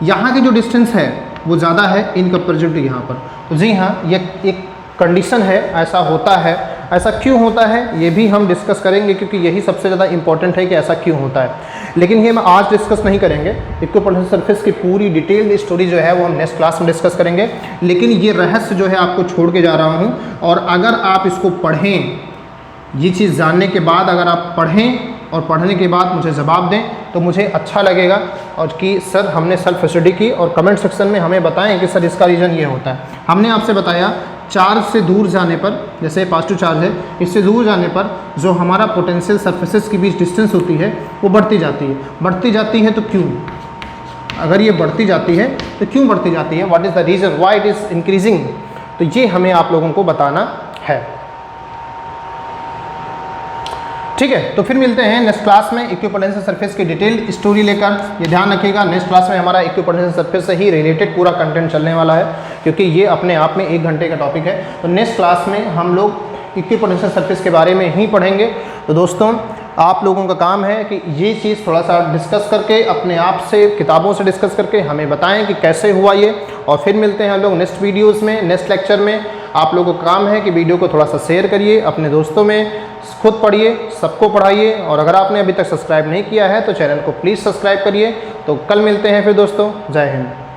यहाँ की जो डिस्टेंस है वो ज़्यादा है इन कंपेरिजन टू यहाँ पर। तो जी हाँ, ये एक कंडीशन है, ऐसा होता है ऐसा क्यों होता है ये भी हम डिस्कस करेंगे, क्योंकि यही सबसे ज़्यादा इंपॉर्टेंट है कि ऐसा क्यों होता है। लेकिन ये हम आज डिस्कस नहीं करेंगे। इक्विपोटेंशियल सरफेस की पूरी डिटेल्ड स्टोरी जो है वो हम नेक्स्ट क्लास में डिस्कस करेंगे। लेकिन ये रहस्य जो है आपको छोड़ के जा रहा हूँ, और अगर आप इसको पढ़ें, ये चीज़ जानने के बाद अगर आप पढ़ें और पढ़ने के बाद मुझे जवाब दें तो मुझे अच्छा लगेगा, और कि सर हमने सेल्फ स्टडी की, और कमेंट सेक्शन में हमें बताएं कि सर इसका रीज़न ये होता है। हमने आपसे बताया चार्ज से दूर जाने पर, जैसे पॉजिटिव चार्ज है, इससे दूर जाने पर जो हमारा पोटेंशियल सरफेसेस के बीच डिस्टेंस होती है वो बढ़ती जाती है। बढ़ती जाती है तो क्यों? अगर ये बढ़ती जाती है तो क्यों बढ़ती जाती है? What is the reason why it is increasing? तो ये हमें आप लोगों को बताना है। ठीक है, तो फिर मिलते हैं नेक्स्ट क्लास में इक्विपोटेंशियल सरफेस की डिटेल स्टोरी लेकर। ये ध्यान रखिएगा, नेक्स्ट क्लास में हमारा इक्विपोटेंशियल सरफेस से ही रिलेटेड पूरा कंटेंट चलने वाला है, क्योंकि ये अपने आप में 1 घंटे का टॉपिक है। तो नेक्स्ट क्लास में हम लोग इक्विपोटेंशियल सरफेस के बारे में ही पढ़ेंगे। तो दोस्तों आप लोगों का काम है कि ये चीज़ थोड़ा सा डिस्कस करके, अपने आप से किताबों से डिस्कस करके हमें बताएं कि कैसे हुआ ये। और फिर मिलते हैं हम लोग नेक्स्ट वीडियोज़ में, नेक्स्ट लेक्चर में। आप लोगों का काम है कि वीडियो को थोड़ा सा शेयर करिए, अपने दोस्तों में, खुद पढ़िए, सबको पढ़ाइए। और अगर आपने अभी तक सब्सक्राइब नहीं किया है तो चैनल को प्लीज़ सब्सक्राइब करिए। तो कल मिलते हैं फिर दोस्तों, जय हिंद।